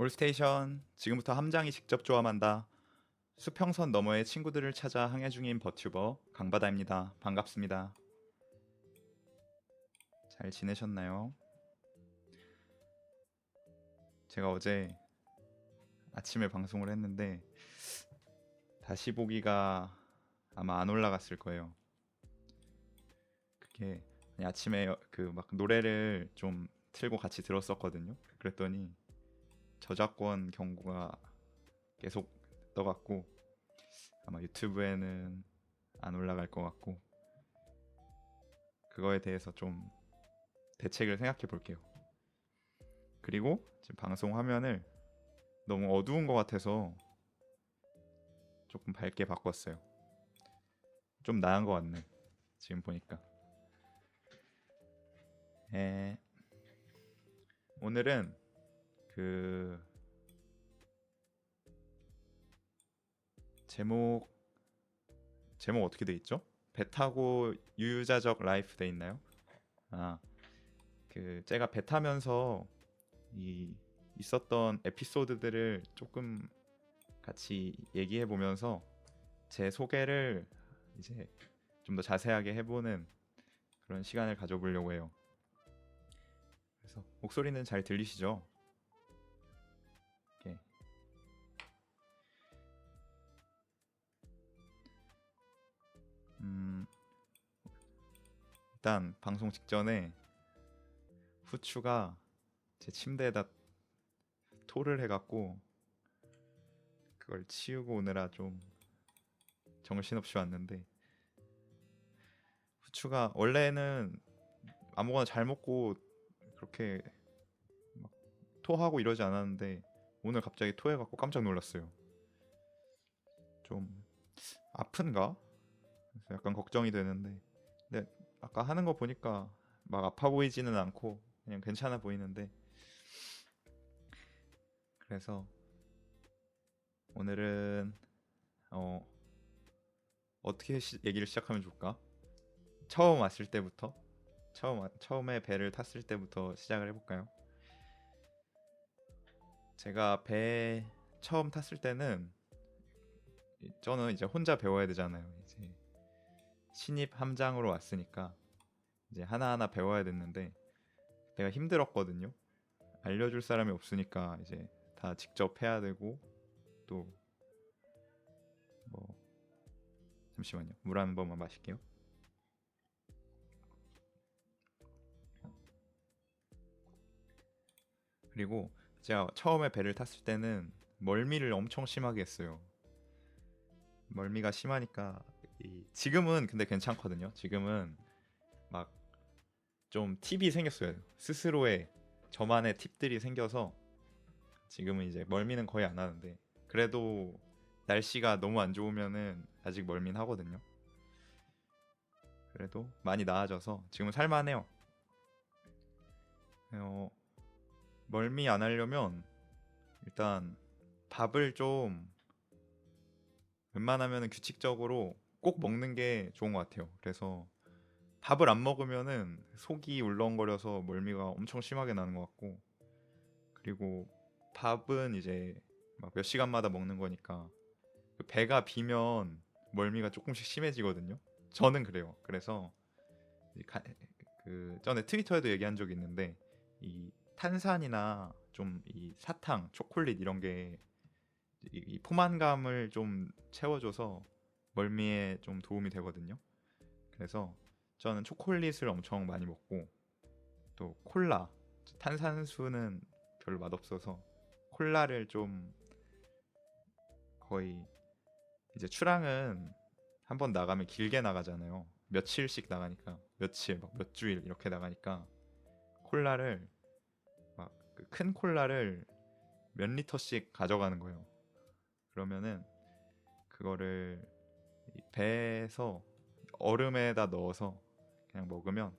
올스테이션, 지금부터 함장이 직접 조함한다. 수평선 너머의 친구들을 찾아 항해 중인 버튜버 강바다입니다. 반갑습니다. 잘 지내셨나요? 제가 어제 아침에 방송을 했는데 다시 보기가 아마 안 올라갔을 거예요. 그게 아침에 그 막 노래를 좀 틀고 같이 들었었거든요. 그랬더니 저작권 경고가 계속 떠갖고 아마 유튜브에는 안 올라갈 것 같고, 그거에 대해서 좀 대책을 생각해 볼게요. 그리고 지금 방송 화면을 너무 어두운 것 같아서 조금 밝게 바꿨어요. 좀 나은 것 같네, 지금 보니까. 에, 오늘은 그 제목 어떻게 돼 있죠? 배 타고 유유자적 라이프 돼 있나요? 아, 그 제가 배 타면서 이 있었던 에피소드들을 조금 같이 얘기해 보면서 제 소개를 이제 좀 더 자세하게 해보는 그런 시간을 가져보려고 해요. 그래서 목소리는 잘 들리시죠? 이렇게. 음, 일단 방송 직전에 후추가 제 침대에다 토를 해갖고 그걸 치우고 오느라 좀 정신없이 왔는데, 후추가 원래는 아무거나 잘 먹고 그렇게 막 토하고 이러지 않았는데 오늘 갑자기 토해갖고 깜짝 놀랐어요. 좀 아픈가? 그래서 약간 걱정이 되는데, 근데 아까 하는 거 보니까 막 아파 보이지는 않고 그냥 괜찮아 보이는데, 그래서 오늘은 어, 어떻게 얘기를 시작하면 좋을까? 처음 왔을 때부터, 처음에 배를 탔을 때부터 시작을 해볼까요? 제가 배 처음 탔을 때는 저는 이제 혼자 배워야 되잖아요. 이제 신입 함장으로 왔으니까 이제 하나하나 배워야 됐는데 내가 힘들었거든요. 알려줄 사람이 없으니까 이제 다 직접 해야 되고, 또 뭐, 잠시만요. 물 한 번만 마실게요. 그리고 제가 처음에 배를 탔을 때는 멀미를 엄청 심하게 했어요. 멀미가 심하니까 지금은 근데 괜찮거든요. 지금은 막 좀 팁이 생겼어요. 스스로의 저만의 팁들이 생겨서 지금은 이제 멀미는 거의 안 하는데, 그래도 날씨가 너무 안 좋으면은 아직 멀미는 하거든요. 그래도 많이 나아져서 지금은 살만해요. 어, 멀미 안 하려면 일단 밥을 좀 웬만하면 규칙적으로 꼭 먹는 게 좋은 것 같아요. 그래서 밥을 안 먹으면은 속이 울렁거려서 멀미가 엄청 심하게 나는 것 같고, 그리고 밥은 이제 막 몇 시간마다 먹는 거니까 그 배가 비면 멀미가 조금씩 심해지거든요. 저는 그래요. 그래서 그 전에 트위터에도 얘기한 적이 있는데, 이 탄산이나 좀 이 사탕, 초콜릿 이런 게 이 포만감을 좀 채워줘서 멀미에 좀 도움이 되거든요. 그래서 저는 초콜릿을 엄청 많이 먹고, 또 콜라, 탄산수는 별로 맛없어서 콜라를 좀 거의, 이제 출항은 한 번 나가면 길게 나가잖아요. 며칠씩 나가니까, 며칠 막 몇 주일 이렇게 나가니까 콜라를 막 그 큰 콜라를 몇 리터씩 가져가는 거예요. 그러면은 그거를 이 배에서 얼음에다 넣어서 그냥 먹으면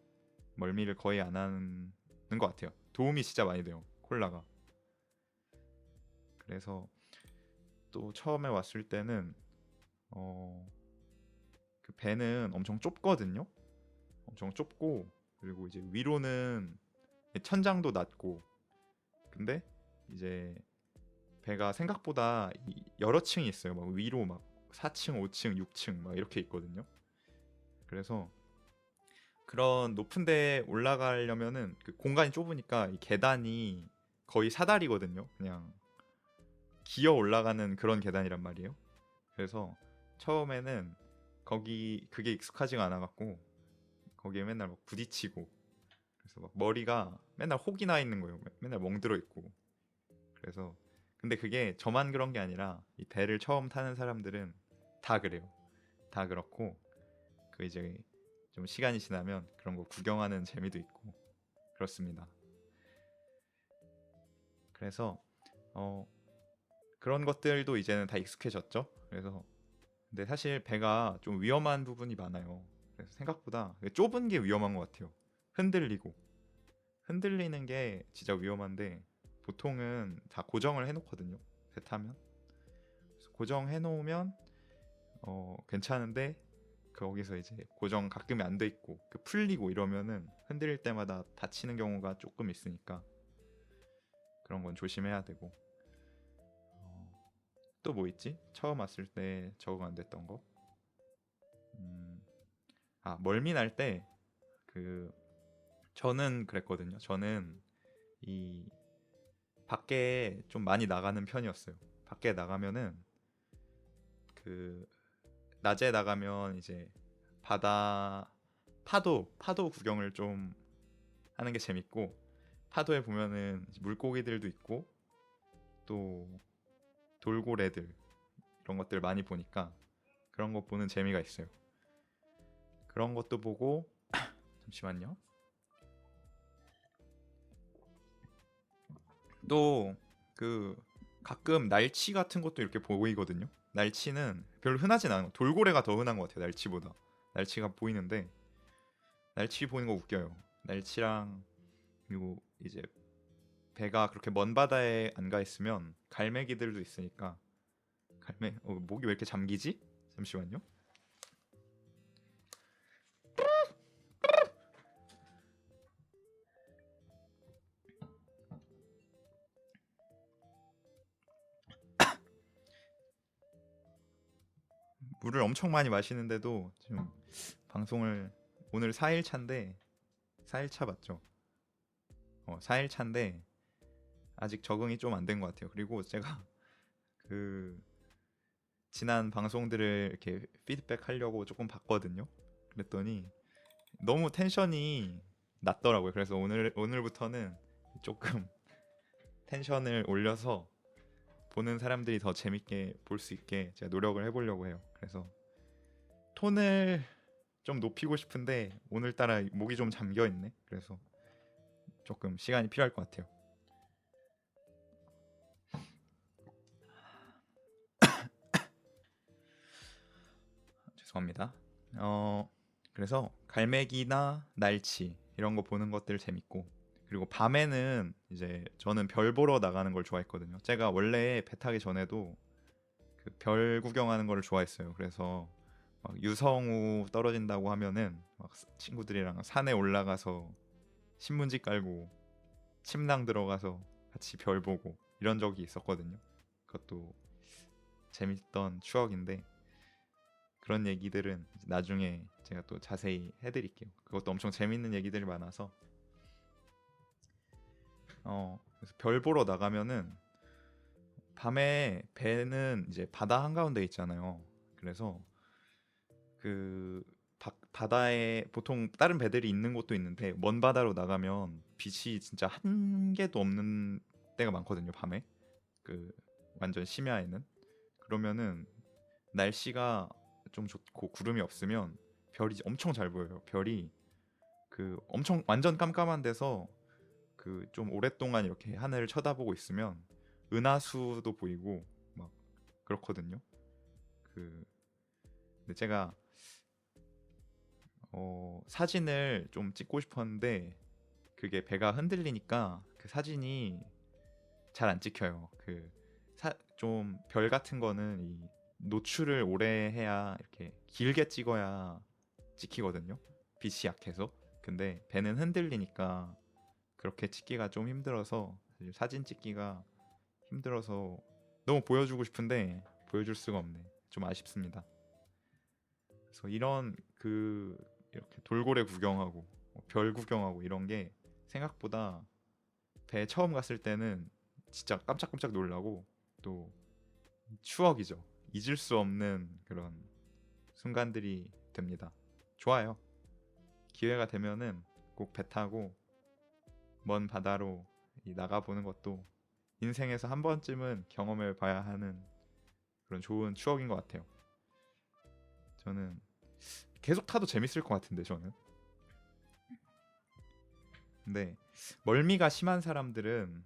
멀미를 거의 안 하는 것 같아요. 도움이 진짜 많이 돼요, 콜라가. 그래서 또 처음에 왔을 때는 어, 그 배는 엄청 좁거든요. 엄청 좁고, 그리고 이제 위로는 천장도 낮고, 근데 이제 배가 생각보다 여러 층이 있어요. 막 위로 막 4층, 5층, 6층 막 이렇게 있거든요. 그래서 그런 높은 데 올라가려면은 그 공간이 좁으니까 이 계단이 거의 사다리거든요. 그냥 기어 올라가는 그런 계단이란 말이에요. 그래서 처음에는 거기 그게 익숙하지가 않아 갖고 거기에 맨날 막 부딪히고, 그래서 막 머리가 맨날 혹이 나 있는 거예요. 맨날 멍들어 있고. 그래서 근데 그게 저만 그런 게 아니라 이 배를 처음 타는 사람들은 다 그래요. 다 그렇고 그 이제 좀 시간이 지나면 그런 거 구경하는 재미도 있고 그렇습니다. 그래서 어 그런 것들도 이제는 다 익숙해졌죠. 그래서 근데 사실 배가 좀 위험한 부분이 많아요. 그래서 생각보다 좁은 게 위험한 것 같아요. 흔들리고 흔들리는 게 진짜 위험한데 보통은 다 고정을 해놓거든요. 배 타면. 그래서 고정해 놓으면 괜찮은데 거기서 이제 고정 가끔이 안 돼 있고 그 풀리고 이러면은 흔들릴 때마다 다치는 경우가 조금 있으니까 그런 건 조심해야 되고. 또 뭐 있지? 처음 왔을 때 적응 안 됐던 거. 음, 멀미 날 때 그 저는 그랬거든요. 저는 이 밖에 좀 많이 나가는 편이었어요. 밖에 나가면은 그 낮에 나가면 이제 바다 파도 구경을 좀 하는 게 재밌고, 파도에 보면은 물고기들도 있고 또 돌고래들 이런 것들 많이 보니까 그런 것 보는 재미가 있어요. 그런 것도 보고 잠시만요. 또 그 가끔 날치 같은 것도 이렇게 보이거든요. 날치는 별로 흔하진 않아요. 돌고래가 더 흔한 것 같아요. 날치보다. 날치가 보이는데 날치 보는 거 웃겨요. 날치랑 그리고 이제 배가 그렇게 먼 바다에 안 가 있으면 갈매기들도 있으니까 목이 왜 이렇게 잠기지? 잠시만요. 물을 엄청 많이 마시는데도 지금 방송을 오늘 4일 차인데 4일 차 맞죠? 4일 차인데 아직 적응이 좀 안 된 것 같아요. 그리고 제가 그 지난 방송들을 이렇게 피드백 하려고 조금 봤거든요. 그랬더니 너무 텐션이 낮더라고요. 그래서 오늘부터는 조금 텐션을 올려서 보는 사람들이 더 재밌게 볼 수 있게 제가 노력을 해보려고 해요. 그래서 톤을 좀 높이고 싶은데 오늘따라 목이 좀 잠겨 있네. 그래서 조금 시간이 필요할 것 같아요. 죄송합니다. 그래서 갈매기나 날치 이런 거 보는 것들 재밌고, 그리고 밤에는 이제 저는 별 보러 나가는 걸 좋아했거든요. 제가 원래 배 타기 전에도 그 별 구경하는 걸 좋아했어요. 그래서 막 유성우 떨어진다고 하면은 막 친구들이랑 산에 올라가서 신문지 깔고 침낭 들어가서 같이 별 보고 이런 적이 있었거든요. 그것도 재밌던 추억인데 그런 얘기들은 나중에 제가 또 자세히 해드릴게요. 그것도 엄청 재밌는 얘기들이 많아서 그래서 별 보러 나가면은 밤에 배는 이제 바다 한가운데 있잖아요. 그래서 그 바다에 보통 다른 배들이 있는 곳도 있는데 먼 바다로 나가면 빛이 진짜 한 개도 없는 때가 많거든요. 밤에 그 완전 심야에는. 그러면은 날씨가 좀 좋고 구름이 없으면 별이 엄청 잘 보여요. 별이 그 엄청 완전 깜깜한 데서 그 좀 오랫동안 이렇게 하늘을 쳐다보고 있으면 은하수도 보이고 막 그렇거든요. 그 근데 제가 사진을 좀 찍고 싶었는데 그게 배가 흔들리니까 그 사진이 잘 안 찍혀요. 좀 별 같은 거는 이 노출을 오래 해야 이렇게 길게 찍어야 찍히거든요. 빛이 약해서. 근데 배는 흔들리니까 그렇게 찍기가 좀 힘들어서 사진 찍기가 힘들어서 너무 보여주고 싶은데 보여줄 수가 없네. 좀 아쉽습니다. 그래서 이런 이렇게 돌고래 구경하고 별 구경하고 이런 게 생각보다 배 처음 갔을 때는 진짜 깜짝깜짝 놀라고 또 추억이죠. 잊을 수 없는 그런 순간들이 됩니다. 좋아요. 기회가 되면은 꼭 배 타고 먼 바다로 나가보는 것도 인생에서 한 번쯤은 경험해 봐야 하는 그런 좋은 추억인 것 같아요. 저는 계속 타도 재밌을 것 같은데 저는. 근데 멀미가 심한 사람들은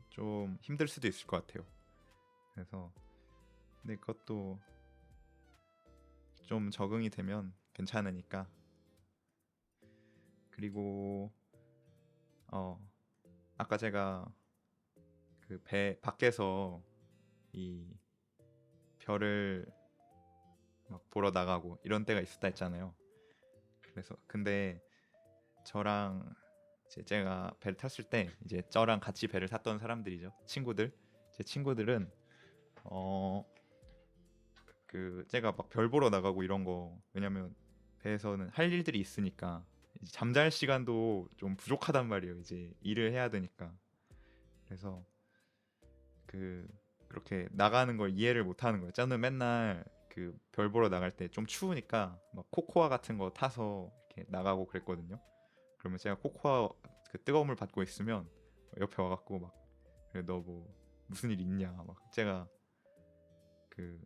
좀 힘들 수도 있을 것 같아요. 그래서 근데 그것도 좀 적응이 되면 괜찮으니까. 그리고 어 아까 제가 그 배 밖에서 이 별을 막 보러 나가고 이런 때가 있었다 했잖아요. 그래서 근데 저랑 이제 제가 배를 탔을 때 이제 저랑 같이 배를 탔던 사람들이죠. 친구들. 제 친구들은 어 제가 막 별 보러 나가고 이런 거 왜냐면 배에서는 할 일들이 있으니까 이제 잠잘 시간도 좀 부족하단 말이에요. 이제 일을 해야 되니까. 그래서 그 그렇게 나가는 걸 이해를 못 하는 거예요. 저는 맨날 그 별 보러 나갈 때 좀 추우니까 막 코코아 같은 거 타서 이렇게 나가고 그랬거든요. 그러면 제가 코코아 그 뜨거운 물 받고 있으면 옆에 와갖고 막 너 뭐 무슨 일 있냐 막 제가 그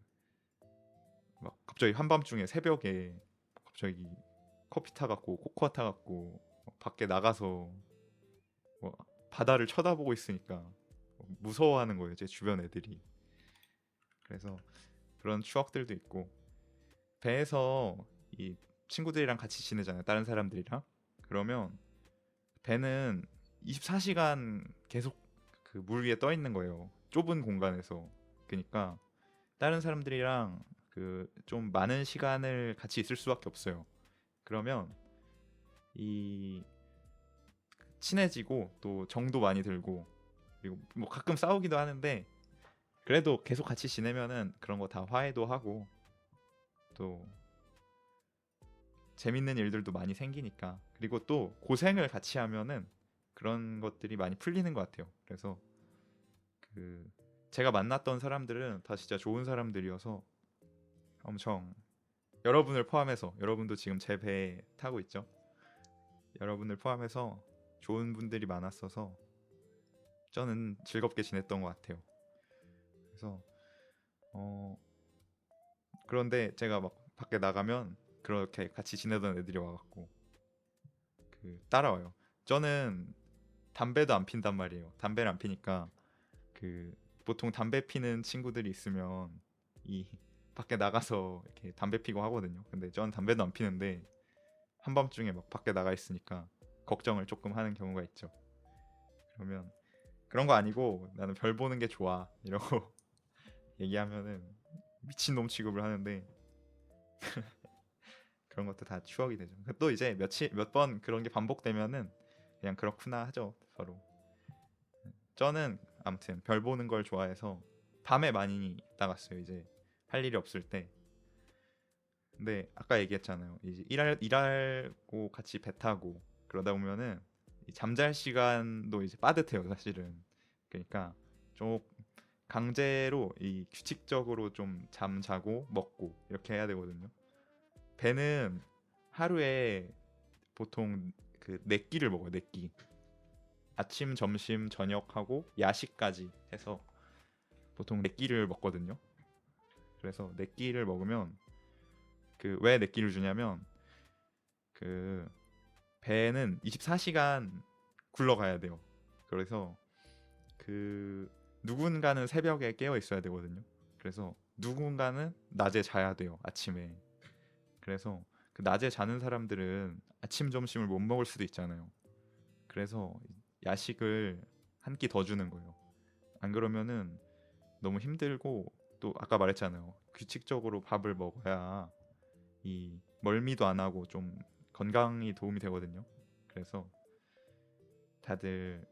막 갑자기 한밤중에 새벽에 갑자기 커피 타갖고 코코아 타갖고 밖에 나가서 뭐 바다를 쳐다보고 있으니까 무서워하는 거예요 제 주변 애들이. 그래서 그런 추억들도 있고 배에서 이 친구들이랑 같이 지내잖아요 다른 사람들이랑. 그러면 배는 24시간 계속 그 물 위에 떠 있는 거예요 좁은 공간에서. 그러니까 다른 사람들이랑 그 좀 많은 시간을 같이 있을 수밖에 없어요. 그러면 이 친해지고 또 정도 많이 들고 그리고 뭐 가끔 싸우기도 하는데 그래도 계속 같이 지내면은 그런 거 다 화해도 하고 또 재밌는 일들도 많이 생기니까. 그리고 또 고생을 같이 하면은 그런 것들이 많이 풀리는 것 같아요. 그래서 그 제가 만났던 사람들은 다 진짜 좋은 사람들이어서 엄청 여러분을 포함해서 여러분도 지금 제 배에 타고 있죠. 여러분을 포함해서 좋은 분들이 많았어서 저는 즐겁게 지냈던 것 같아요. 그래서 어 그런데 제가 막 밖에 나가면 그렇게 같이 지내던 애들이 와갖고 따라와요. 저는 담배도 안 핀단 말이에요. 담배를 안 피니까 그 보통 담배 피는 친구들이 있으면 이 밖에 나가서 이렇게 담배 피고 하거든요. 근데 전 담배도 안 피는데 한밤중에 막 밖에 나가 있으니까 걱정을 조금 하는 경우가 있죠. 그러면 그런 거 아니고 나는 별 보는 게 좋아 이러고 얘기하면은 미친놈 취급을 하는데 그런 것도 다 추억이 되죠. 또 이제 몇 번 그런 게 반복되면은 그냥 그렇구나 하죠 서로. 저는 아무튼 별 보는 걸 좋아해서 밤에 많이 나갔어요. 이제 할 일이 없을 때. 근데 아까 얘기했잖아요. 이제 일하고 같이 배 타고 그러다 보면은 이 잠잘 시간도 이제 빠듯해요, 사실은. 그러니까 좀 강제로 이 규칙적으로 좀 잠자고 먹고 이렇게 해야 되거든요. 배는 하루에 보통 그 네 끼를 먹어요, 네 끼. 아침, 점심, 저녁하고 야식까지 해서 보통 네 끼를 먹거든요. 그래서 네 끼를 먹으면 그 왜 네 끼를 주냐면 그 배는 24시간 굴러가야 돼요. 그래서 그 누군가는 새벽에 깨어 있어야 되거든요. 그래서 누군가는 낮에 자야 돼요. 아침에. 그래서 그 낮에 자는 사람들은 아침 점심을 못 먹을 수도 있잖아요. 그래서 야식을 한 끼 더 주는 거예요. 안 그러면은 너무 힘들고 또 아까 말했잖아요. 규칙적으로 밥을 먹어야 이 멀미도 안 하고 좀 건강이 도움이 되거든요. 그래서 다들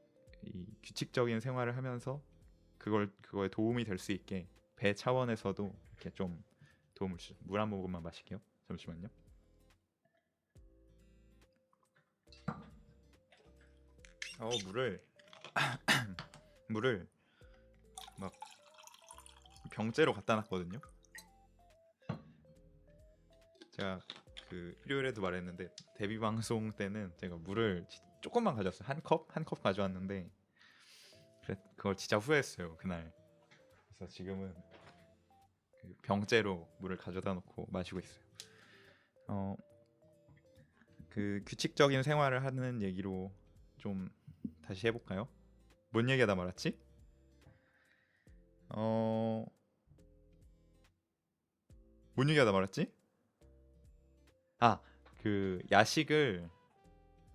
이 규칙적인 생활을 하면서 그거에 도움이 될 수 있게 배 차원에서도 이렇게 좀 도움을 주죠. 물 한 모금만 마실게요. 잠시만요. 물을 물을 막 병째로 갖다 놨거든요. 제가 그 일요일에도 말했는데 데뷔 방송 때는 제가 물을 조금만 가져왔어요. 한 컵 가져왔는데 그걸 진짜 후회했어요 그날. 그래서 지금은 그 병째로 물을 가져다 놓고 마시고 있어요. 어, 그 규칙적인 생활을 하는 얘기로 좀 다시 해볼까요? 뭔 얘기하다 말았지? 어, 뭔 얘기하다 말았지? 아, 그 야식을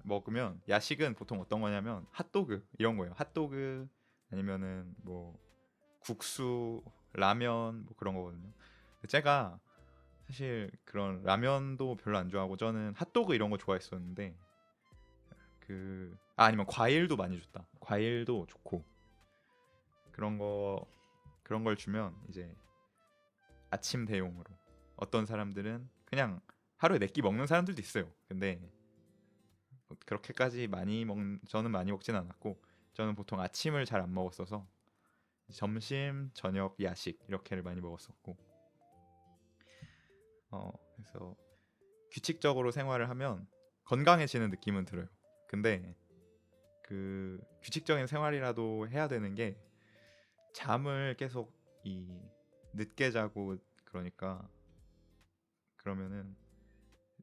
먹으면 야식은 보통 어떤 거냐면 핫도그 이런 거예요. 핫도그 아니면은 뭐 국수, 라면 뭐 그런 거거든요. 제가 사실 그런 라면도 별로 안 좋아하고 저는 핫도그 이런 거 좋아했었는데 아니면 과일도 많이 줬다. 과일도 좋고 그런 거 그런 걸 주면 이제 아침 대용으로 어떤 사람들은 그냥 하루에 4끼 먹는 사람들도 있어요. 근데 그렇게까지 저는 많이 먹진 않았고 저는 보통 아침을 잘 안 먹었어서 점심, 저녁, 야식 이렇게를 많이 먹었었고 그래서 규칙적으로 생활을 하면 건강해지는 느낌은 들어요. 근데 그 규칙적인 생활이라도 해야 되는 게 잠을 계속 늦게 자고 그러니까 그러면은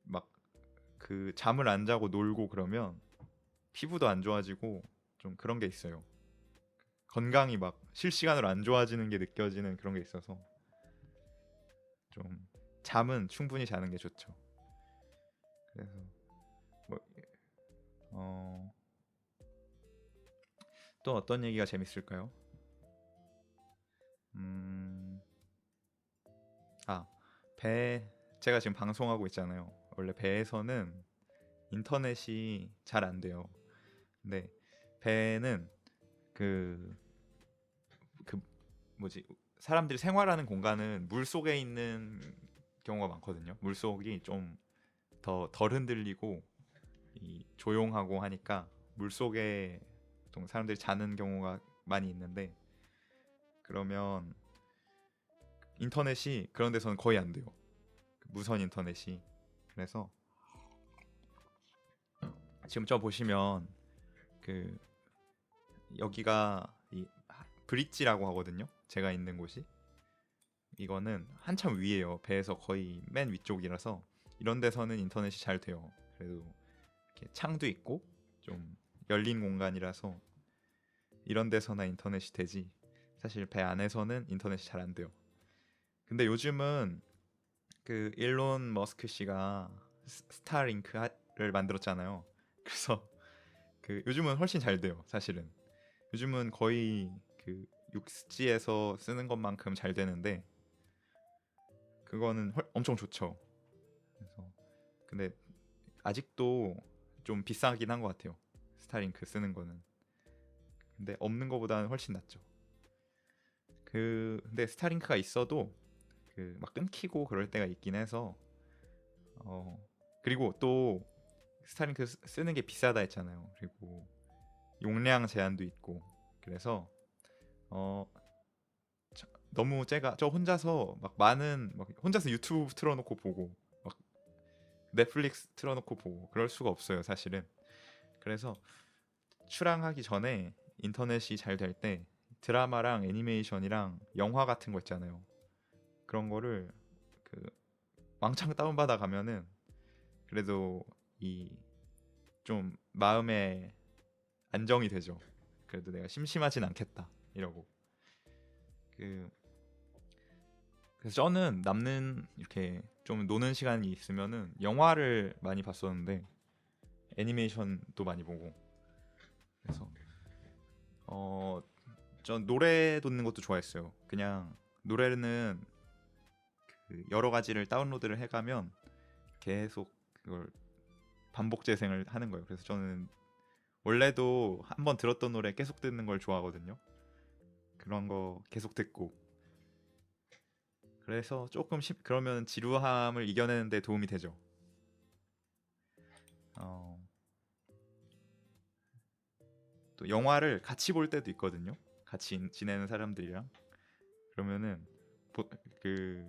막 그 잠을 안 자고 놀고 그러면 피부도 안 좋아지고 좀 그런 게 있어요. 건강이 막 실시간으로 안 좋아지는 게 느껴지는 그런 게 있어서 좀 잠은 충분히 자는 게 좋죠. 그래서 뭐, 어, 또 어떤 얘기가 재밌을까요? 음, 아, 배 제가 지금 방송하고 있잖아요. 원래 배에서는 인터넷이 잘 안 돼요. 근데 배는 그, 그 뭐지 사람들이 생활하는 공간은 물 속에 있는 경우가 많거든요. 물 속이 좀 덜 흔들리고 조용하고 하니까 물 속에 보통 사람들이 자는 경우가 많이 있는데 그러면 인터넷이 그런 데서는 거의 안 돼요. 무선 인터넷이. 그래서 지금 저 보시면 그 여기가 브릿지라고 하거든요. 제가 있는 곳이. 이거는 한참 위에요. 배에서 거의 맨 위쪽이라서 이런 데서는 인터넷이 잘 돼요. 그래도 이렇게 창도 있고 좀 열린 공간이라서 이런 데서나 인터넷이 되지. 사실 배 안에서는 인터넷이 잘 안 돼요. 근데 요즘은 그 일론 머스크 씨가 스타링크를 만들었잖아요. 그래서 그 요즘은 훨씬 잘 돼요. 사실은 요즘은 거의 그 6G에서 쓰는 것만큼 잘 되는데 그거는 엄청 좋죠. 그래서 근데 아직도 좀 비싸긴 한 것 같아요. 스타링크 쓰는 거는. 근데 없는 것보다는 훨씬 낫죠. 근데 스타링크가 있어도 그 막 끊기고 그럴 때가 있긴 해서 어 그리고 또 스타링크 쓰는 게 비싸다 했잖아요. 그리고 용량 제한도 있고 그래서 어 너무 제가 저 혼자서 막 혼자서 유튜브 틀어놓고 보고 막 넷플릭스 틀어놓고 보고 그럴 수가 없어요 사실은. 그래서 출항하기 전에 인터넷이 잘 될 때 드라마랑 애니메이션이랑 영화 같은 거 있잖아요. 그런 거를 그 왕창 다운받아 가면은 그래도 이 좀 마음에 안정이 되죠. 그래도 내가 심심하진 않겠다 이러고 그 그래서 저는 남는 이렇게 좀 노는 시간이 있으면은 영화를 많이 봤었는데 애니메이션도 많이 보고 그래서 전 노래 듣는 것도 좋아했어요. 그냥 노래는 그 여러 가지를 다운로드를 해가면 계속 그걸 반복 재생을 하는 거예요. 그래서 저는 원래도 한번 들었던 노래 계속 듣는 걸 좋아하거든요. 그런 거 계속 듣고. 그래서 조금 그러면 지루함을 이겨내는 데 도움이 되죠. 어, 또 영화를 같이 볼 때도 있거든요. 같이 지내는 사람들이랑. 그러면은 그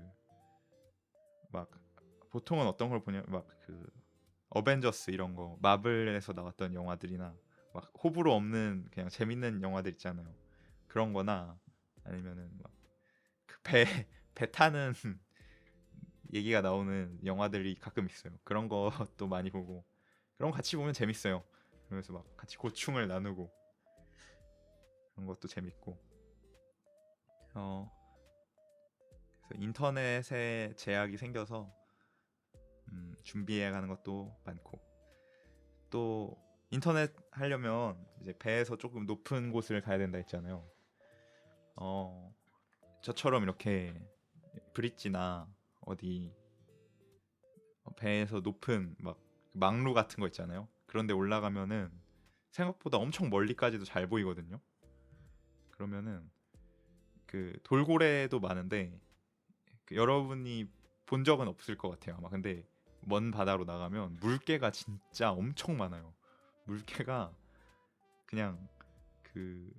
막 보통은 어떤 걸 보냐, 막 그 어벤져스 이런 거 마블에서 나왔던 영화들이나 막 호불호 없는 그냥 재밌는 영화들 있잖아요. 그런 거나 아니면은 막 그 배 배 타는 얘기가 나오는 영화들이 가끔 있어요. 그런 것도 많이 보고, 그런 거 같이 보면 재밌어요. 그러면서 막 같이 고충을 나누고 그런 것도 재밌고. 어 그래서 인터넷에 제약이 생겨서 준비해 가는 것도 많고, 또 인터넷 하려면 이제 배에서 조금 높은 곳을 가야 된다 했잖아요. 어 저처럼 이렇게 브릿지나 어디 배에서 높은 막 망루 같은 거 있잖아요. 그런데 올라가면은 생각보다 엄청 멀리까지도 잘 보이거든요. 그러면은 그 돌고래도 많은데, 그 여러분이 본 적은 없을 것 같아요 아마. 근데 먼 바다로 나가면 물개가 진짜 엄청 많아요. 물개가 그냥 그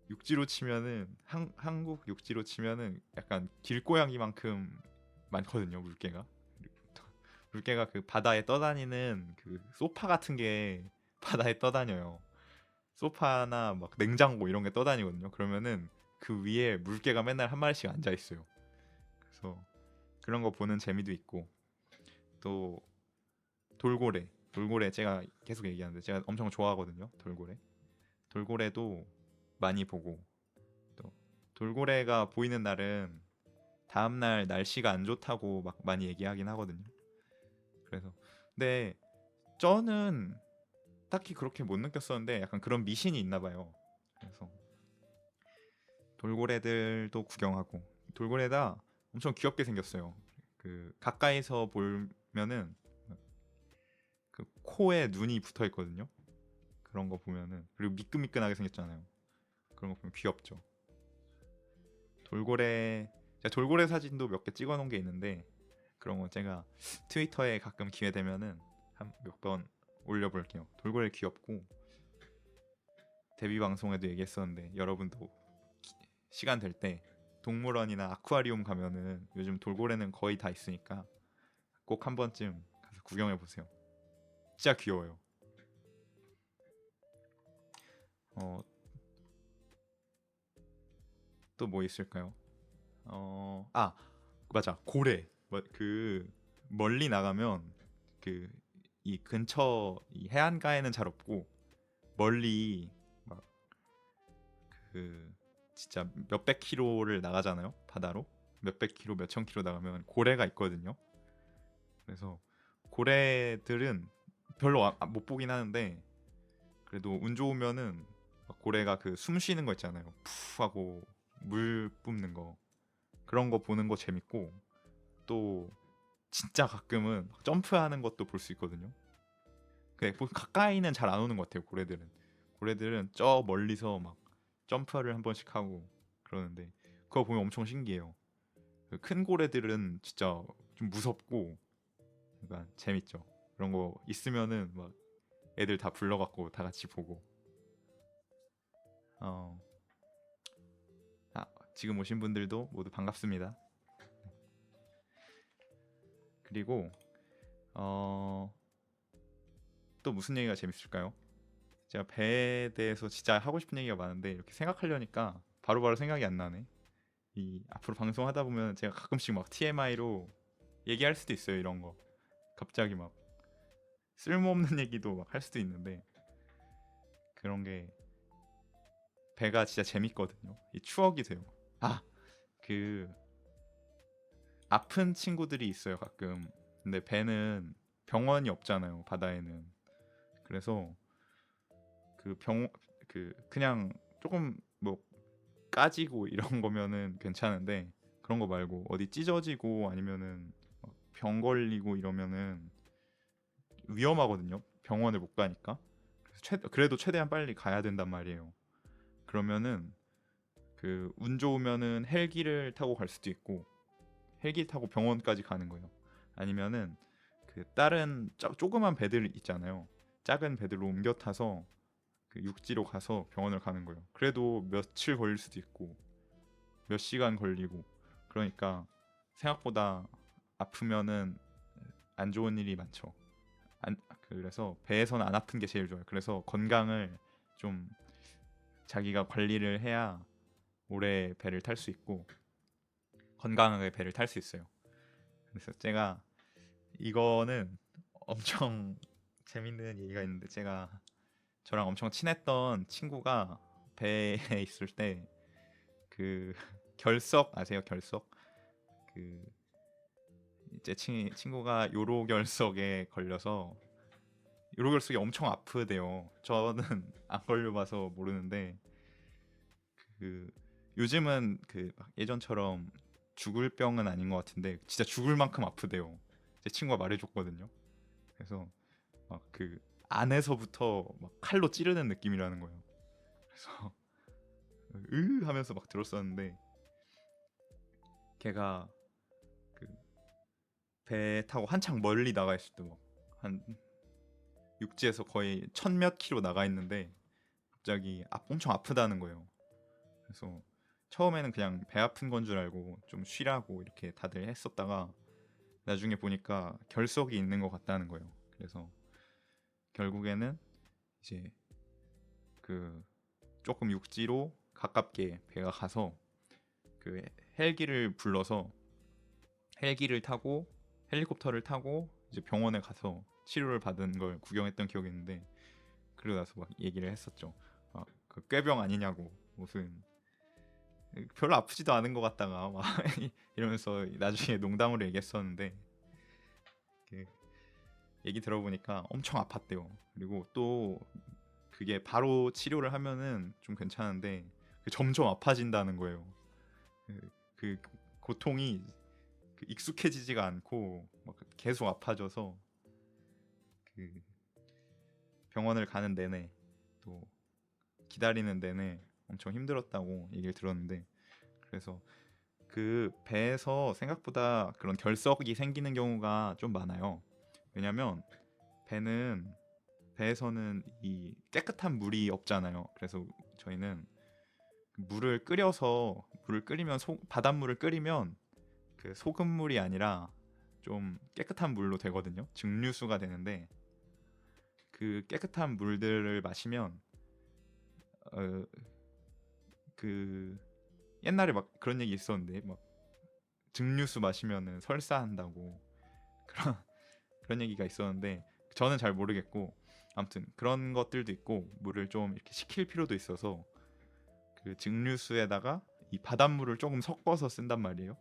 육지로 치면은 한국 육지로 치면은 약간 길고양이만큼 많거든요, 물개가. 물개가 그 바다에 떠다니는 그 소파 같은 게 바다에 떠다녀요. 소파나 막 냉장고 이런 게 떠다니거든요. 그러면은 그 위에 물개가 맨날 한 마리씩 앉아 있어요. 그래서 그런 거 보는 재미도 있고, 또 돌고래 제가 계속 얘기하는데 제가 엄청 좋아하거든요. 돌고래도 많이 보고, 또 돌고래가 보이는 날은 다음날 날씨가 안 좋다고 막 많이 얘기하긴 하거든요. 그래서 근데 저는 딱히 그렇게 못 느꼈었는데 약간 그런 미신이 있나 봐요. 그래서 돌고래들도 구경하고, 돌고래가 엄청 귀엽게 생겼어요. 그 가까이서 보면은 그 코에 눈이 붙어 있거든요. 그런 거 보면은, 그리고 미끈미끈하게 생겼잖아요. 그런 거 보면 귀엽죠. 돌고래 제가 돌고래 사진도 몇 개 찍어 놓은 게 있는데, 그런 거 제가 트위터에 가끔 기회 되면은 한 몇 번 올려볼게요. 돌고래 귀엽고, 데뷔 방송에도 얘기했었는데 여러분도 시간 될 때 동물원이나 아쿠아리움 가면은 요즘 돌고래는 거의 다 있으니까 꼭 한 번쯤 가서 구경해 보세요. 진짜 귀여워요. 어, 또 뭐 있을까요? 아, 맞아. 고래. 그 멀리 나가면 그 이 근처 이 해안가에는 잘 없고, 멀리 막 그 진짜 몇백 킬로를 나가잖아요. 바다로 몇백 킬로, 몇천 킬로 나가면 고래가 있거든요. 그래서 고래들은 별로 못 보긴 하는데, 그래도 운 좋으면은 막 고래가 그 숨 쉬는 거 있잖아요. 푸 하고 물 뿜는 거, 그런 거 보는 거 재밌고, 또 진짜 가끔은 점프하는 것도 볼 수 있거든요. 가까이는 잘 안 오는 것 같아요. 고래들은 저 멀리서 막 점프를 한 번씩 하고 그러는데, 그거 보면 엄청 신기해요. 그큰 고래들은 진짜 좀 무섭고 약간 재밌죠. 그런 거 있으면은 막 애들 다 불러갖고 다 같이 보고. 어, 아, 지금 오신 분들도 모두 반갑습니다. 그리고 어, 또 무슨 얘기가 재밌을까요? 제가 배에 대해서 진짜 하고 싶은 얘기가 많은데 이렇게 생각하려니까 바로바로 생각이 안 나네. 이 앞으로 방송하다 보면 제가 가끔씩 막 TMI로 얘기할 수도 있어요. 이런 거 갑자기 막 쓸모없는 얘기도 막 할 수도 있는데, 그런 게 배가 진짜 재밌거든요. 이 추억이 돼요. 아, 그 아픈 친구들이 있어요 가끔. 근데 배는 병원이 없잖아요, 바다에는. 그래서 그 그냥 조금 뭐 까지고 이런 거면은 괜찮은데, 그런 거 말고 어디 찢어지고 아니면은 병 걸리고 이러면은 위험하거든요. 병원을 못 가니까. 그래서 그래도 최대한 빨리 가야 된단 말이에요. 그러면은 그 운 좋으면은 헬기를 타고 갈 수도 있고 헬기 타고 병원까지 가는 거예요. 아니면은 그 다른 조그만 배들 있잖아요. 작은 배들로 옮겨 타서 그 육지로 가서 병원을 가는 거예요. 그래도 며칠 걸릴 수도 있고 몇 시간 걸리고 그러니까 생각보다 아프면은 안 좋은 일이 많죠. 그래서 배에서는 안 아픈 게 제일 좋아요. 그래서 건강을 좀 자기가 관리를 해야 오래 배를 탈 수 있고 건강하게 배를 탈 수 있어요. 그래서 제가 이거는 엄청 재밌는 얘기가 있는데 제가 저랑 엄청 친했던 친구가 배에 있을 때 그 결석 아세요? 결석? 그 이제 친구가 요로결석에 걸려서 요로결석이 엄청 아프대요. 저는 안 걸려봐서 모르는데 그 요즘은 그 막 예전처럼 죽을 병은 아닌 것 같은데 진짜 죽을 만큼 아프대요. 제 친구가 말해줬거든요. 그래서 막 그 안에서부터 막 칼로 찌르는 느낌이라는 거예요. 그래서 으 하면서 막 들었었는데 걔가 그 배 타고 한창 멀리 나가 있을 때 막 한 육지에서 거의 천 몇 킬로 나가 있는데 갑자기 엄청 아프다는 거예요. 그래서 처음에는 그냥 배 아픈 건 줄 알고 좀 쉬라고 이렇게 다들 했었다가 나중에 보니까 결석이 있는 것 같다는 거예요. 그래서 결국에는 이제 그 조금 육지로 가깝게 배가 가서 그 헬기를 불러서 헬기를 타고 헬리콥터를 타고 이제 병원에 가서 치료를 받은 걸 구경했던 기억이 있는데 그러고 나서 막 얘기를 했었죠. 그 꾀병 아니냐고 무슨 별로 아프지도 않은 것 같다가 막 이러면서 나중에 농담으로 얘기했었는데 그 얘기 들어보니까 엄청 아팠대요. 그리고 또 그게 바로 치료를 하면은 좀 괜찮은데 점점 아파진다는 거예요. 그 고통이 익숙해지지가 않고 막 계속 아파져서 그 병원을 가는 내내 또 기다리는 내내 엄청 힘들었다고 얘기를 들었는데 그래서 그 배에서 생각보다 그런 결석이 생기는 경우가 좀 많아요. 왜냐면 배는 배에서는 이 깨끗한 물이 없잖아요. 그래서 저희는 물을 끓이면 바닷물을 끓이면 그 소금물이 아니라 좀 깨끗한 물로 되거든요. 증류수가 되는데 그 깨끗한 물들을 마시면 어, 그 옛날에 막 그런 얘기 있었는데 막 증류수 마시면은 설사한다고 그런 그런 얘기가 있었는데 저는 잘 모르겠고 아무튼 그런 것들도 있고 물을 좀 이렇게 식힐 필요도 있어서 그 증류수에다가 이 바닷물을 조금 섞어서 쓴단 말이에요.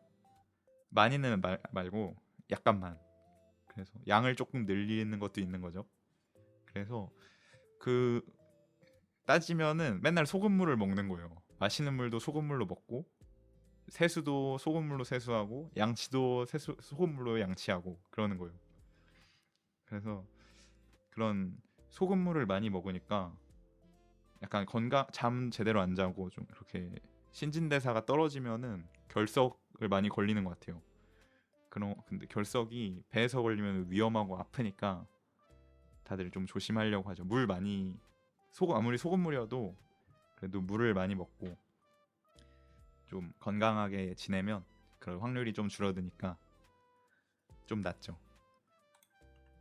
많이는 말고 약간만. 그래서 양을 조금 늘리는 것도 있는 거죠. 그래서 그 따지면은 맨날 소금물을 먹는 거예요. 마시는 물도 소금물로 먹고 세수도 소금물로 세수하고 양치도 소금물로 양치하고 그러는 거예요. 그래서 그런 소금물을 많이 먹으니까 약간 잠 제대로 안 자고 좀 그렇게 신진대사가 떨어지면은 결석을 많이 걸리는 것 같아요. 근데 결석이 배에서 걸리면 위험하고 아프니까 다들 좀 조심하려고 하죠. 물 많이 아무리 소금물이어도 그래도 물을 많이 먹고 좀 건강하게 지내면 그럴 확률이 좀 줄어드니까 좀 낫죠.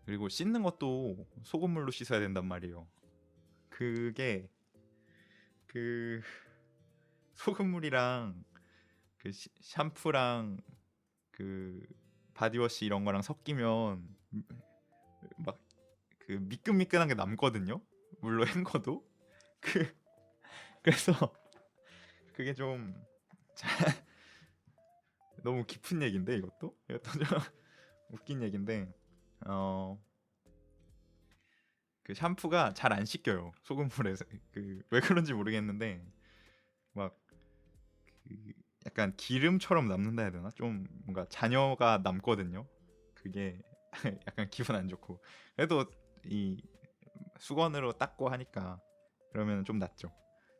그리고 씻는 것도 소금물로 씻어야 된단 말이에요. 그게 그 소금물이랑 그 샴푸랑 그 바디워시 이런 거랑 섞이면 막 그 미끈미끈한 게 남거든요. 물로 헹궈도 그 그래서 그게 좀 너무 깊은 얘긴데 이것도 좀 웃긴 얘긴데 어 그 샴푸가 잘 안 씻겨요 소금물에서 그 왜 그런지 모르겠는데 막 그 약간 기름처럼 남는다 해야 되나 좀 뭔가 잔여가 남거든요 그게 약간 기분 안 좋고 그래도 이 수건으로 닦고 하니까 그러면 좀 낫죠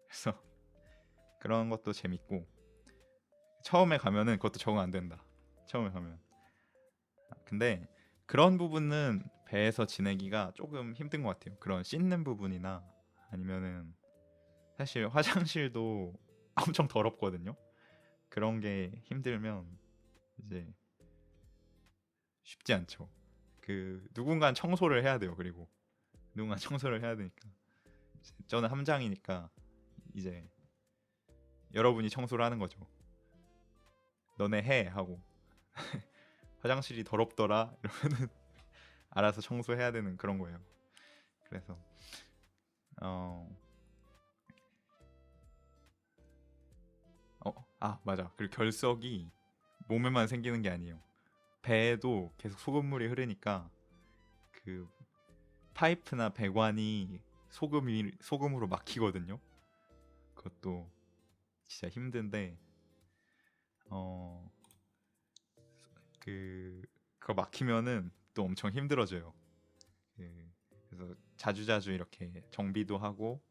그래서 그런 것도 재밌고 처음에 가면은 그것도 적응 안 된다. 처음에 가면. 근데 그런 부분은 배에서 지내기가 조금 힘든 것 같아요. 그런 씻는 부분이나 아니면은 사실 화장실도 엄청 더럽거든요. 그런 게 힘들면 이제 쉽지 않죠. 그 누군가 청소를 해야 돼요. 그리고 누군가 청소를 해야 되니까 저는 함장이니까 이제 여러분이 청소를 하는 거죠. 너네 해 하고 화장실이 더럽더라 이러면은 알아서 청소해야 되는 그런 거예요. 그래서 어, 맞아. 그리고 결석이 몸에만 생기는 게 아니에요. 배에도 계속 소금물이 흐르니까 그 파이프나 배관이 소금으로 막히거든요. 그것도 진짜 힘든데 어, 그거 막히면은 또 엄청 힘들어져요. 그래서 자주자주 이렇게 정비도 하고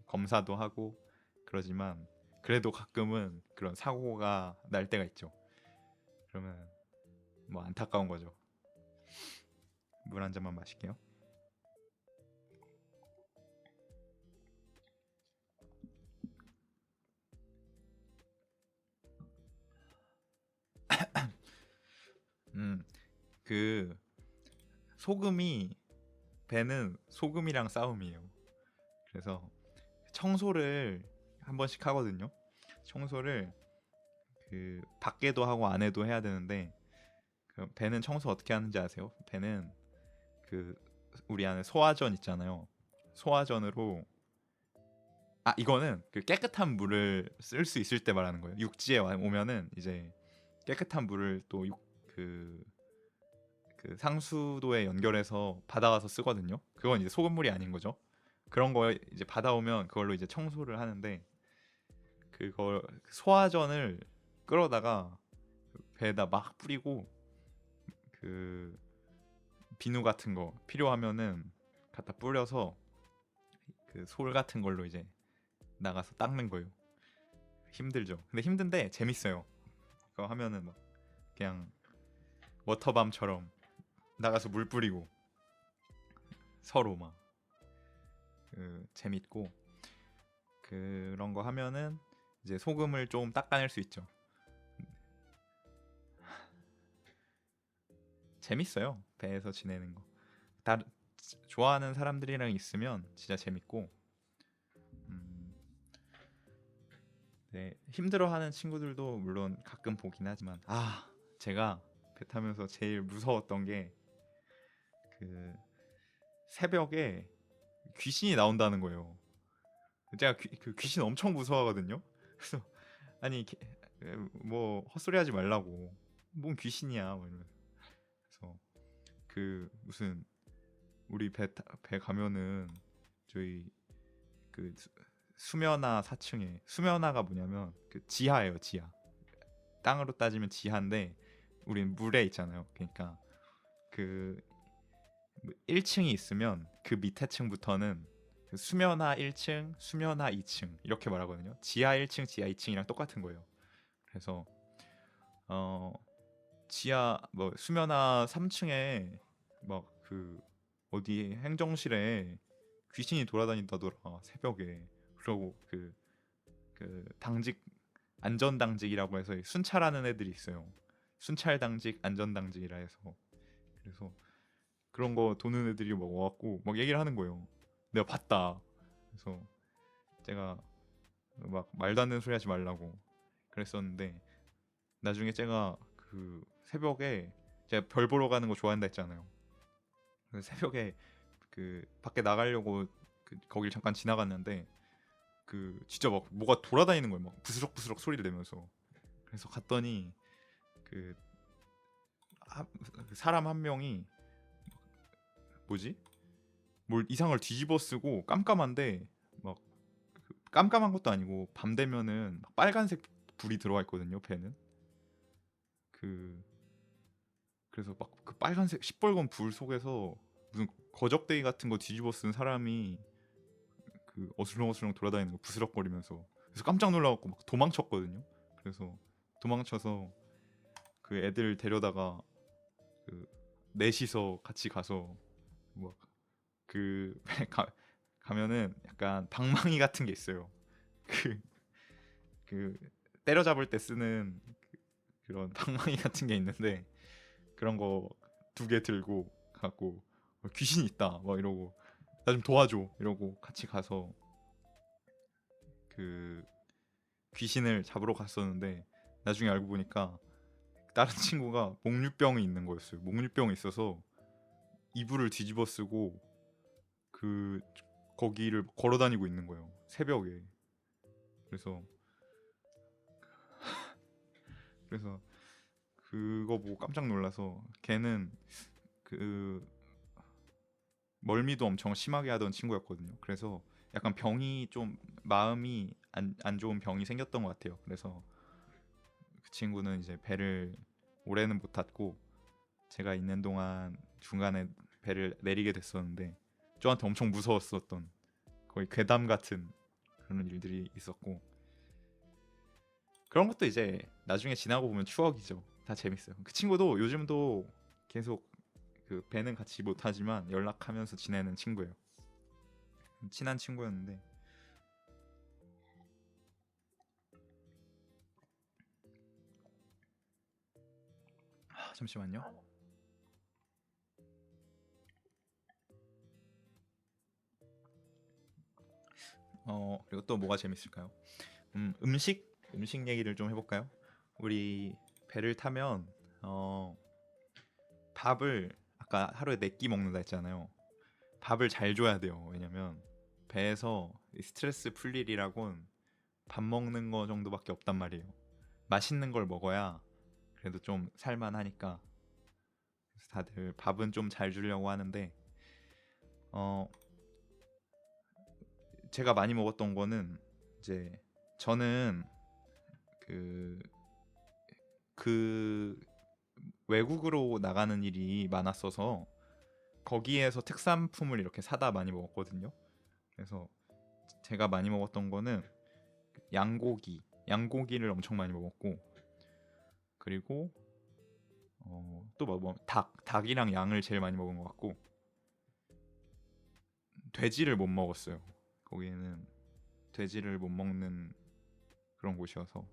검사도 하고 그러지만 그래도 가끔은 그런 사고가 날 때가 있죠. 그러면 뭐 안타까운 거죠. 물 한 잔만 마실게요. 음, 그 소금이 배는 소금이랑 싸움이에요. 그래서 청소를 한 번씩 하거든요. 청소를 그 밖에도 하고 안에도 해야 되는데 그 배는 청소 어떻게 하는지 아세요? 배는 그 우리 안에 소화전 있잖아요. 소화전으로 이거는 그 깨끗한 물을 쓸 수 있을 때 말하는 거예요. 육지에 오면은 이제 깨끗한 물을 또 그 상수도에 연결해서 받아와서 쓰거든요. 그건 이제 소금물이 아닌 거죠. 그런 거 이제 받아오면 그걸로 이제 청소를 하는데 그걸 소화전을 끌어다가 배에다 막 뿌리고 그 비누 같은 거 필요하면은 갖다 뿌려서 그 솔 같은 걸로 이제 나가서 닦는 거예요. 힘들죠. 근데 힘든데 재밌어요. 그거 하면은 막 그냥 워터밤처럼 나가서 물 뿌리고 서로 막 재밌고 그런 거 하면은 이제 소금을 좀 닦아낼 수 있죠. 재밌어요. 배에서 지내는 거. 다 좋아하는 사람들이랑 있으면 진짜 재밌고 음, 네, 힘들어하는 친구들도 물론 가끔 보긴 하지만 제가 배 타면서 제일 무서웠던 게 그 새벽에 귀신이 나온다는 거예요. 제가 그 귀신 엄청 무서워하거든요. 그래서 아니 뭐 헛소리하지 말라고 뭔 귀신이야 뭐 이러면서 그래서 그 무슨 우리 배 가면은 저희 그 수면하 4층에 수면하가 뭐냐면 그 지하예요. 지하. 땅으로 따지면 지하인데 우린 물에 있잖아요. 그러니까 그 1층이 있으면 그 밑에 층부터는 그 수면하 1층, 수면하 2층 이렇게 말하거든요. 지하 1층, 지하 2층이랑 똑같은 거예요. 그래서 어 지하 뭐 수면하 3층에 막 그 어디 행정실에 귀신이 돌아다닌다더라 새벽에. 그러고 그 당직 안전 당직이라고 해서 순찰하는 애들이 있어요. 순찰 당직, 안전 당직이라 해서 그래서 그런 거 도는 애들이 막 와갖고 막 얘기를 하는 거예요. 내가 봤다. 그래서 제가 막 말도 안 되는 소리 하지 말라고 그랬었는데 나중에 제가 그 새벽에 제가 별 보러 가는 거 좋아한다 했잖아요. 그래서 새벽에 그 밖에 나가려고 거길 잠깐 지나갔는데 그 진짜 막 뭐가 돌아다니는 거예요. 막 부스럭부스럭 소리를 내면서. 그래서 갔더니 그 사람 한 명이 뭐지? 뭘 이상을 뒤집어 쓰고 깜깜한데 막 깜깜한 것도 아니고 밤 되면은 막 빨간색 불이 들어와 있거든요. 배는 그 그래서 막 그 빨간색 시뻘건 불 속에서 무슨 거적대기 같은 거 뒤집어 쓴 사람이 그 어슬렁어슬렁 돌아다니는 거 부스럭거리면서 그래서 깜짝 놀라갖고 막 도망쳤거든요. 그래서 도망쳐서 그 애들 데려다가 그 넷이서 같이 가서 뭐그 가면은 약간 방망이 같은 게 있어요. 그, 그 때려잡을 때 쓰는 그런 방망이 같은 게 있는데 그런 거 2개 들고 가고 귀신 있다 막 이러고 나 좀 도와줘 이러고 같이 가서 그 귀신을 잡으러 갔었는데 나중에 알고 보니까 다른 친구가 목류병이 있는 거였어요. 목류병이 있어서 이불을 뒤집어 쓰고 그 거기를 걸어 다니고 있는 거예요. 새벽에. 그래서 그래서 그거 보고 깜짝 놀라서 걔는 그 멀미도 엄청 심하게 하던 친구였거든요. 그래서 약간 병이 좀 마음이 안 좋은 병이 생겼던 것 같아요. 그래서 그 친구는 이제 배를 올해는 못 탔고 제가 있는 동안 중간에 배를 내리게 됐었는데 저한테 엄청 무서웠었던 거의 괴담 같은 그런 일들이 있었고 그런 것도 이제 나중에 지나고 보면 추억이죠. 다 재밌어요. 그 친구도 요즘도 계속 그 배는 같이 못 하지만 연락하면서 지내는 친구예요. 친한 친구였는데 잠시만요. 그리고 또 뭐가 재밌을까요? 음식 얘기를 좀 해볼까요? 우리 배를 타면 밥을 아까 하루에 4끼 먹는다 했잖아요. 밥을 잘 줘야 돼요. 왜냐면 배에서 스트레스 풀 일이라곤 밥 먹는 거 정도밖에 없단 말이에요. 맛있는 걸 먹어야 그래도 좀 살만하니까 그래서 다들 밥은 좀 잘 주려고 하는데 어 제가 많이 먹었던 거는 이제 저는 그, 그 외국으로 나가는 일이 많았어서 거기에서 특산품을 이렇게 사다 많이 먹었거든요. 그래서 제가 많이 먹었던 거는 양고기를 엄청 많이 먹었고 그리고 또뭐 닭이랑 양을 제일 많이 먹은 것 같고 돼지를 못 먹었어요. 거기는 돼지를 못 먹는 그런 곳이어서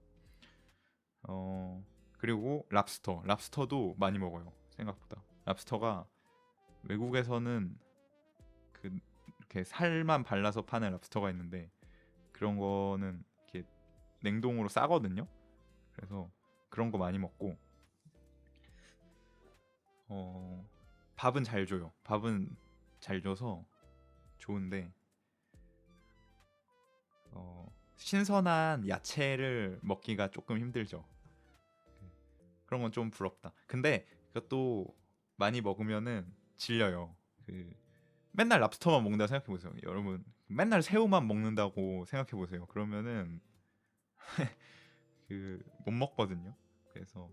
그리고 랍스터도 많이 먹어요. 생각보다 랍스터가 외국에서는 그 이렇게 살만 발라서 파는 랍스터가 있는데 그런 거는 이렇게 냉동으로 싸거든요. 그래서 그런 거 많이 먹고 밥은 잘 줘요. 밥은 잘 줘서 좋은데 신선한 야채를 먹기가 조금 힘들죠. 그런 건 좀 부럽다. 근데 그것도 많이 먹으면은 질려요. 그 맨날 랍스터만 먹는다 생각해 보세요. 여러분 맨날 새우만 먹는다고 생각해 보세요. 그러면은 그 못 먹거든요. 그래서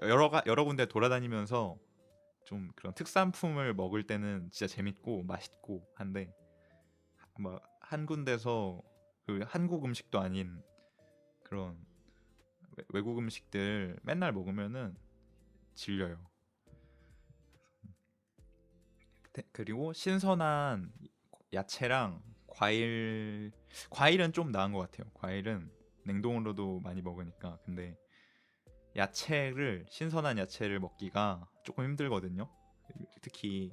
여러 군데 돌아다니면서 좀 그런 특산품을 먹을 때는 진짜 재밌고 맛있고 한데 막 한 군데서 그 한국 음식도 아닌 그런 외국 음식들 맨날 먹으면은 질려요. 그리고 신선한 야채랑 과일은 좀 나은 것 같아요. 과일은 냉동으로도 많이 먹으니까. 근데 신선한 야채를 먹기가 조금 힘들거든요. 특히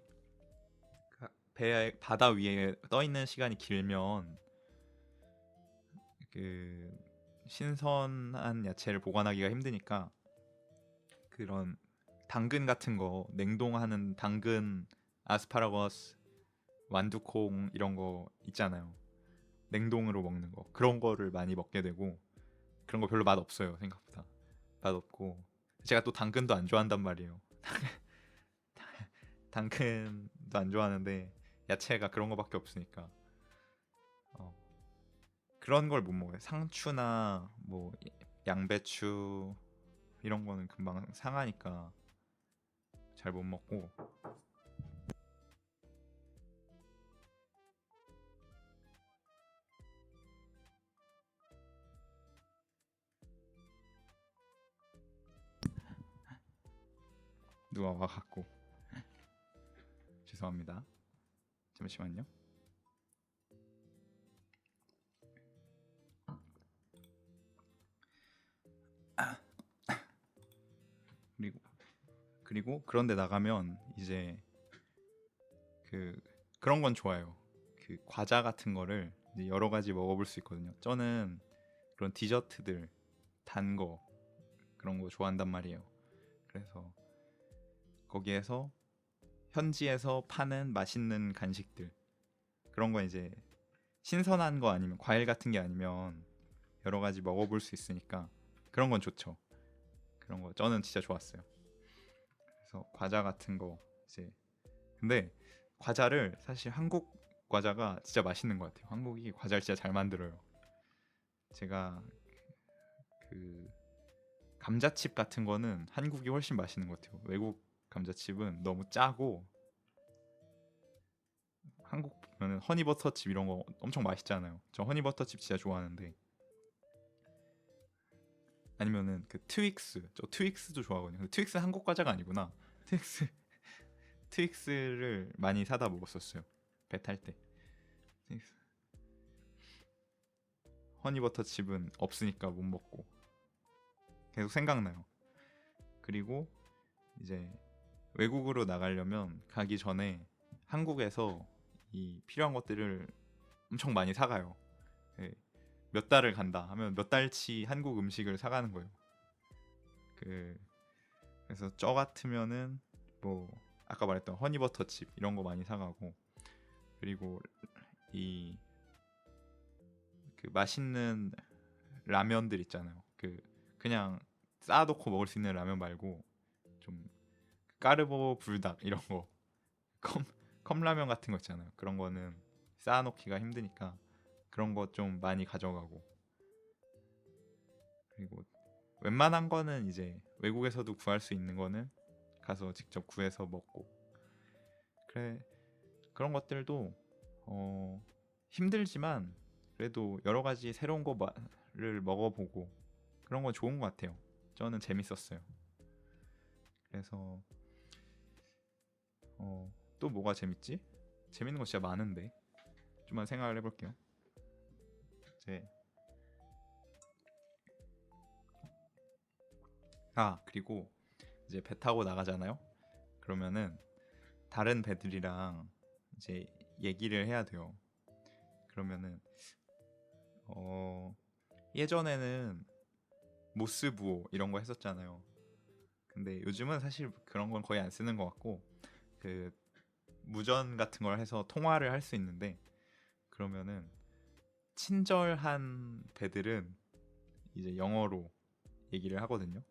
배 바다 위에 떠 있는 시간이 길면 그 신선한 야채를 보관하기가 힘드니까 그런 당근 같은 거 냉동하는 당근, 아스파라거스, 완두콩 이런 거 있잖아요. 냉동으로 먹는 거 그런 거를 많이 먹게 되고 그런 거 별로 맛 없어요. 생각보다 맛 없고 제가 또 당근도 안 좋아한단 말이에요. 당근도 안 좋아하는데 야채가 그런 거밖에 없으니까 어, 그런 걸 못 먹어요. 상추나 뭐 양배추 이런 거는 금방 상하니까 잘 못 먹고 누가 와갖고 죄송합니다. 잠시만요. 그리고 그런데 나가면 이제 그런 건 좋아요. 그 과자 같은 거를 이제 여러 가지 먹어볼 수 있거든요. 저는 그런 디저트들 단 거 그런 거 좋아한단 말이에요. 그래서 거기에서 현지에서 파는 맛있는 간식들 그런 거 이제 신선한 거 아니면 과일 같은 게 아니면 여러 가지 먹어볼 수 있으니까 그런 건 좋죠. 그런 거 저는 진짜 좋았어요. 그래서 과자 같은 거 이제 근데 과자를 사실 한국 과자가 진짜 맛있는 것 같아요. 한국이 과자를 진짜 잘 만들어요. 제가 그 감자칩 같은 거는 한국이 훨씬 맛있는 것 같아요. 외국 감자칩은 너무 짜고 한국 보면은 허니버터칩 이런 거 엄청 맛있잖아요. 저 허니버터칩 진짜 좋아하는데 아니면은 그 트윅스 저 트윅스도 좋아하거든요. 근데 트윅스 한국 과자가 아니구나. 트윅스 트윅스를 많이 사다 먹었었어요. 배 탈 때. 트윅스. 허니버터칩은 없으니까 못 먹고 계속 생각나요. 그리고 이제 외국으로 나가려면 가기 전에 한국에서 이 필요한 것들을 엄청 많이 사가요. 예, 몇 달을 간다 하면 몇 달치 한국 음식을 사가는 거예요. 그래서 저 같으면은 뭐 아까 말했던 허니버터칩 이런 거 많이 사가고 그리고 이 그 맛있는 라면들 있잖아요. 그냥 쌓아놓고 먹을 수 있는 라면 말고 좀 까르보 불닭 이런 거 컵, 컵라면 같은 거 있잖아요. 그런 거는 쌓아놓기가 힘드니까 그런 거 좀 많이 가져가고 그리고 웬만한 거는 이제 외국에서도 구할 수 있는 거는 가서 직접 구해서 먹고 그래 그런 것들도 힘들지만 그래도 여러 가지 새로운 거를 먹어보고 그런 건 좋은 것 같아요. 저는 재밌었어요. 그래서 또 뭐가 재밌지? 재밌는 거 진짜 많은데 좀만 생각을 해볼게요. 이제 그리고 이제 배 타고 나가잖아요. 그러면은 다른 배들이랑 이제 얘기를 해야 돼요. 그러면은 예전에는 모스부호 이런 거 했었잖아요. 근데 요즘은 사실 그런 건 거의 안 쓰는 것 같고 그 무전 같은 걸 해서 통화를 할 수 있는데 그러면은 친절한 배들은 이제 영어로 얘기를 하거든요.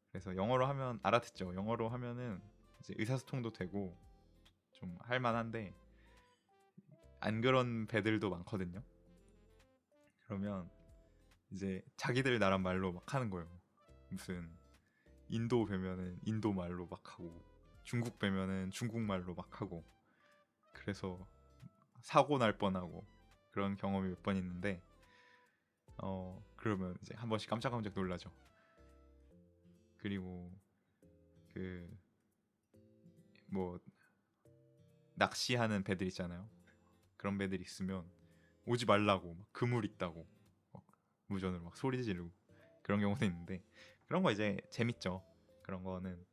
그래서 영어로 하면 알아듣죠. 영어로 하면은 이제 의사소통도 되고 좀 할만한데 안 그런 배들도 많거든요. 그러면 이제 자기들 나라 말로 막 하는 거예요. 무슨 인도 배면은 인도 말로 막 하고 중국 배면은 중국 말로 막 하고 그래서 사고 날 뻔하고 그런 경험이 몇 번 있는데 그러면 이제 한 번씩 깜짝깜짝 놀라죠. 그리고 그 뭐 낚시하는 배들 있잖아요. 그런 배들 있으면 오지 말라고 막 그물 있다고 막 무전으로 막 소리 지르고 그런 경우도 있는데 그런 거 이제 재밌죠. 그런 거는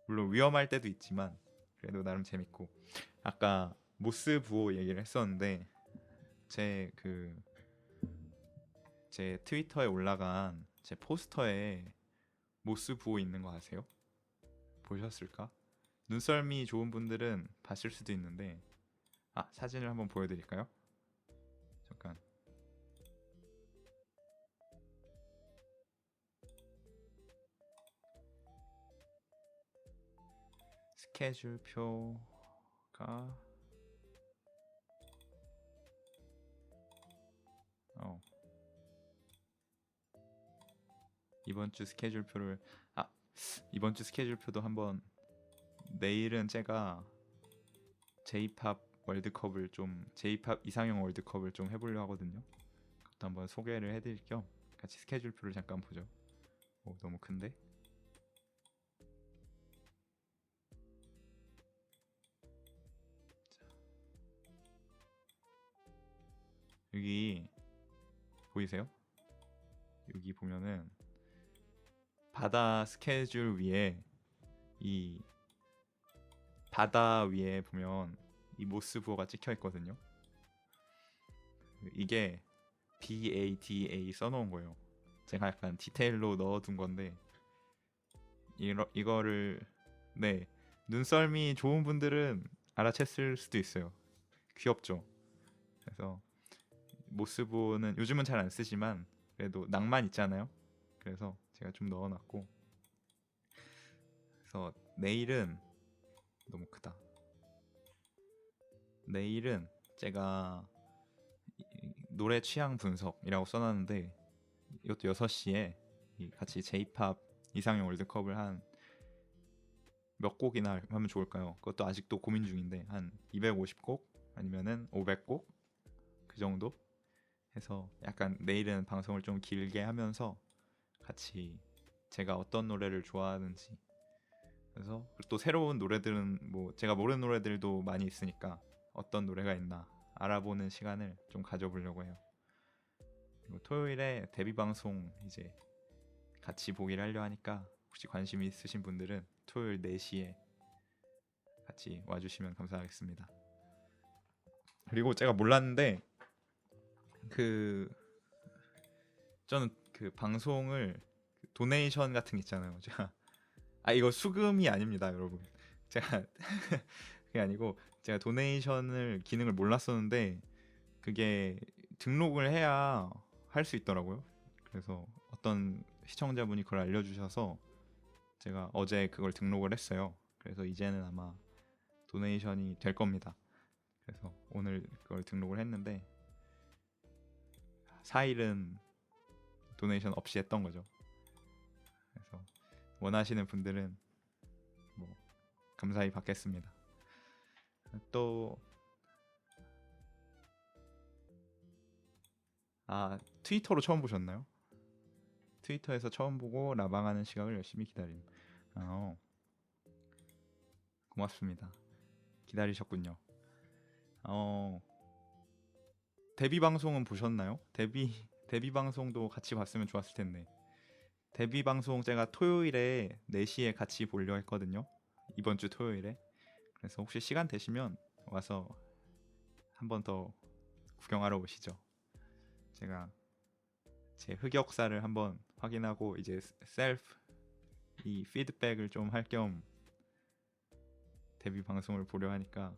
물론 위험할 때도 있지만 그래도 나름 재밌고 아까 모스 부호 얘기를 했었는데 제 트위터에 올라간 제 포스터에 모스 부호 있는 거 아세요? 보셨을까? 눈썰미 좋은 분들은 봤을 수도 있는데 사진을 한번 보여드릴까요? 잠깐. 스케줄표가 이번 주 스케줄표를 이번 주 스케줄표도 한번 내일은 제가 J-팝 월드컵을 좀 J-팝 이상형 월드컵을 좀 해보려 하거든요. 그것도 한번 소개를 해드릴 겸 같이 스케줄표를 잠깐 보죠. 너무 큰데? 여기 보이세요? 여기 보면은 바다 스케줄 위에 이 바다 위에 보면 이 모스부호가 찍혀 있거든요. 이게 BADA 써놓은 거예요. 제가 약간 디테일로 넣어둔 건데 이거를 네 눈썰미 좋은 분들은 알아챘을 수도 있어요. 귀엽죠. 그래서 모스부호는 요즘은 잘 안 쓰지만 그래도 낭만 있잖아요. 그래서 제가 좀 넣어놨고 그래서 내일은 너무 크다. 내일은 제가 노래 취향 분석이라고 써놨는데 이것도 6시에 같이 J-팝 이상형 월드컵을 한 몇 곡이나 하면 좋을까요? 그것도 아직도 고민 중인데 한 250곡 아니면은 500곡 그 정도 해서 약간 내일은 방송을 좀 길게 하면서 같이 제가 어떤 노래를 좋아하는지 그래서 또 새로운 노래들은 뭐 제가 모르는 노래들도 많이 있으니까 어떤 노래가 있나 알아보는 시간을 좀 가져보려고 해요. 그리고 토요일에 데뷔 방송 이제 같이 보기를 하려 하니까 혹시 관심 있으신 분들은 토요일 4시에 같이 와주시면 감사하겠습니다. 그리고 제가 몰랐는데 그 저는 그 방송을 도네이션 같은 게 있잖아요. 제가 이거 수금이 아닙니다, 여러분. 제가 그게 아니고 제가 도네이션을 기능을 몰랐었는데 그게 등록을 해야 할 수 있더라고요. 그래서 어떤 시청자분이 그걸 알려주셔서 제가 어제 그걸 등록을 했어요. 그래서 이제는 아마 도네이션이 될 겁니다. 그래서 오늘 그걸 등록을 했는데 4일은 도네이션 없이 했던 거죠. 그래서 원하시는 분들은 뭐 감사히 받겠습니다. 또 트위터로 처음 보셨나요? 트위터에서 처음 보고 라방하는 시각을 열심히 기다림. 어, 고맙습니다. 기다리셨군요. 데뷔 방송은 보셨나요? 데뷔 방송도 같이 봤으면 좋았을 텐데. 데뷔 방송 제가 토요일에 4시에 같이 보려 했거든요. 이번 주 토요일에. 그래서 혹시 시간 되시면 와서 한 번 더 구경하러 오시죠. 제가 제 흑역사를 한번 확인하고 이제 셀프 이 피드백을 좀 할 겸 데뷔 방송을 보려 하니까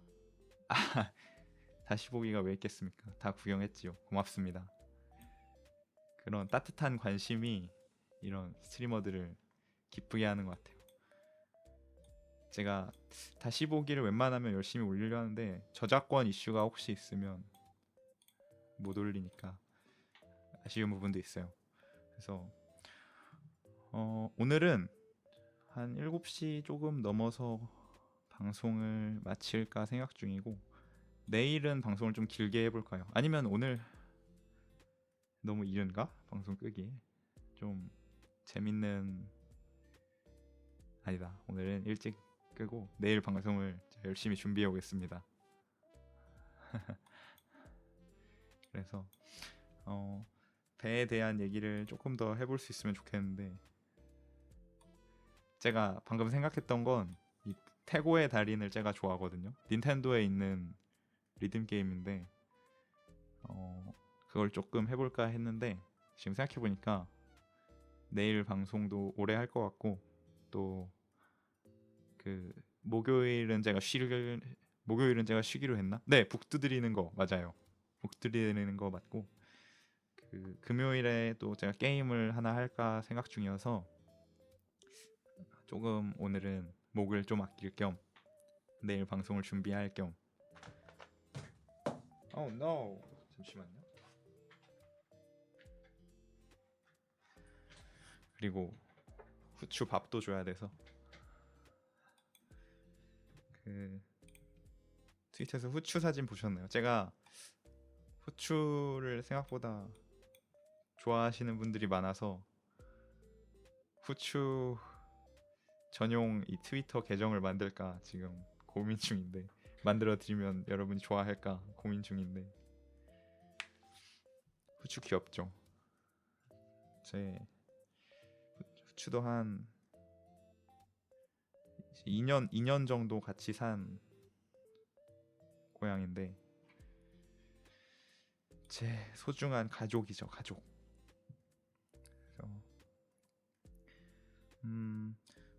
다시 보기가 왜 있겠습니까? 다 구경했지요. 고맙습니다. 그런 따뜻한 관심이 이런 스트리머들을 기쁘게 하는 것 같아요. 제가 다시 보기를 웬만하면 열심히 올리려 하는데 저작권 이슈가 혹시 있으면 못 올리니까 아쉬운 부분도 있어요. 그래서 오늘은 한 7시 조금 넘어서 방송을 마칠까 생각 중이고 내일은 방송을 좀 길게 해볼까요? 아니면 오늘 너무 이른가? 방송 끄기 좀 재밌는 아니다. 오늘은 일찍 끄고 내일 방송을 열심히 준비해 오겠습니다. 그래서 배에 대한 얘기를 조금 더 해볼 수 있으면 좋겠는데 제가 방금 생각했던 건 이 태고의 달인을 제가 좋아하거든요. 닌텐도에 있는 리듬 게임인데 그걸 조금 해볼까 했는데 지금 생각해보니까 내일 방송도 오래 할 것 같고 또 그 목요일은 제가 쉬기로 했나? 네, 북 두드리는 거 맞아요. 북 두드리는 거 맞고 그 금요일에 또 제가 게임을 하나 할까 생각 중이어서 조금 오늘은 목을 좀 아낄 겸 내일 방송을 준비할 겸 Oh no. 잠시만요. 그리고 후추 밥도 줘야 돼서 그 트위터에서 후추 사진 보셨나요? 제가 후추를 생각보다 좋아하시는 분들이 많아서 후추 전용 이 트위터 계정을 만들까 지금 고민 중인데 만들어 드리면 여러분이 좋아할까 고민 중인데 후추 귀엽죠. 제 후추도 한 2년 정도 같이 산 고양인데 제 소중한 가족이죠, 가족. 그래서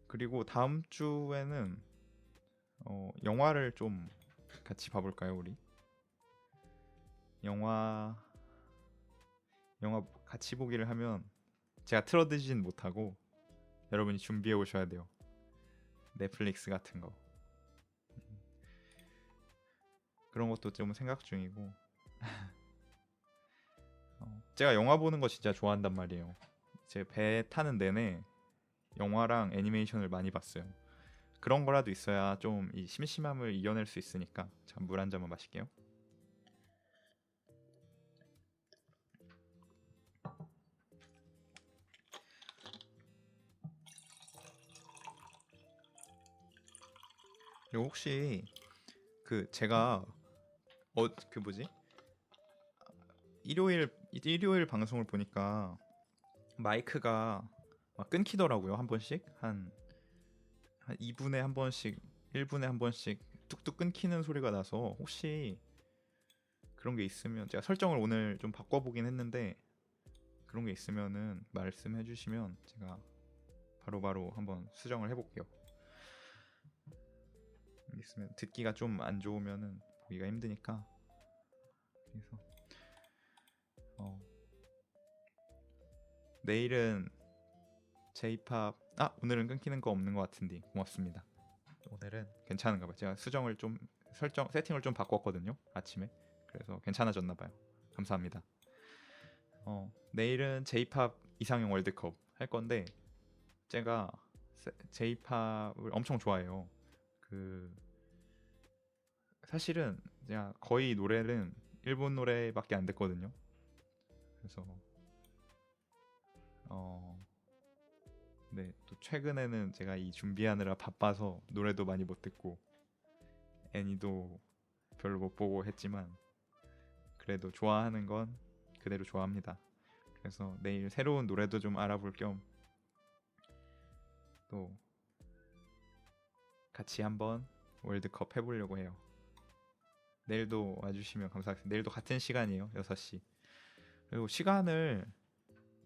그리고 다음 주에는 영화를 좀 같이 봐볼까요, 우리? 영화 같이 보기를 하면 제가 틀어드리진 못하고 여러분이 준비해 오셔야 돼요. 넷플릭스 같은 거. 그런 것도 좀 생각 중이고 제가 영화 보는 거 진짜 좋아한단 말이에요. 제 배 타는 내내 영화랑 애니메이션을 많이 봤어요. 그런 거라도 있어야 좀 이 심심함을 이겨낼 수 있으니까. 자, 물 한 잔만 마실게요. 그리고 혹시 그 제가 그 뭐지? 일요일 방송을 보니까 마이크가 막 끊기더라고요. 한 번씩 한 2분에 한 번씩 1분에 한 번씩 뚝뚝 끊기는 소리가 나서 혹시 그런 게 있으면 제가 설정을 오늘 좀 바꿔보긴 했는데 그런 게 있으면은 말씀해 주시면 제가 바로바로 한번 수정을 해볼게요. 있으면 듣기가 좀 안 좋으면은 보기가 힘드니까. 그래서 내일은 J-pop 오늘은 끊기는 거 없는 것 같은데 고맙습니다. 오늘은 괜찮은가 봐요. 제가 수정을 좀 세팅을 좀 바꿨거든요, 아침에. 그래서 괜찮아졌나 봐요. 감사합니다. 내일은 J-pop 이상형 월드컵 할 건데 제가 J-pop을 엄청 좋아해요. 그 사실은 제가 거의 노래는 일본 노래밖에 안 듣거든요. 그래서 네, 또 최근에는 제가 이 준비하느라 바빠서 노래도 많이 못 듣고 애니도 별로 못 보고 했지만 그래도 좋아하는 건 그대로 좋아합니다. 그래서 내일 새로운 노래도 좀 알아볼 겸 또 같이 한번 월드컵 해보려고 해요. 내일도 와주시면 감사하겠습니다. 내일도 같은 시간이에요. 6시. 그리고 시간을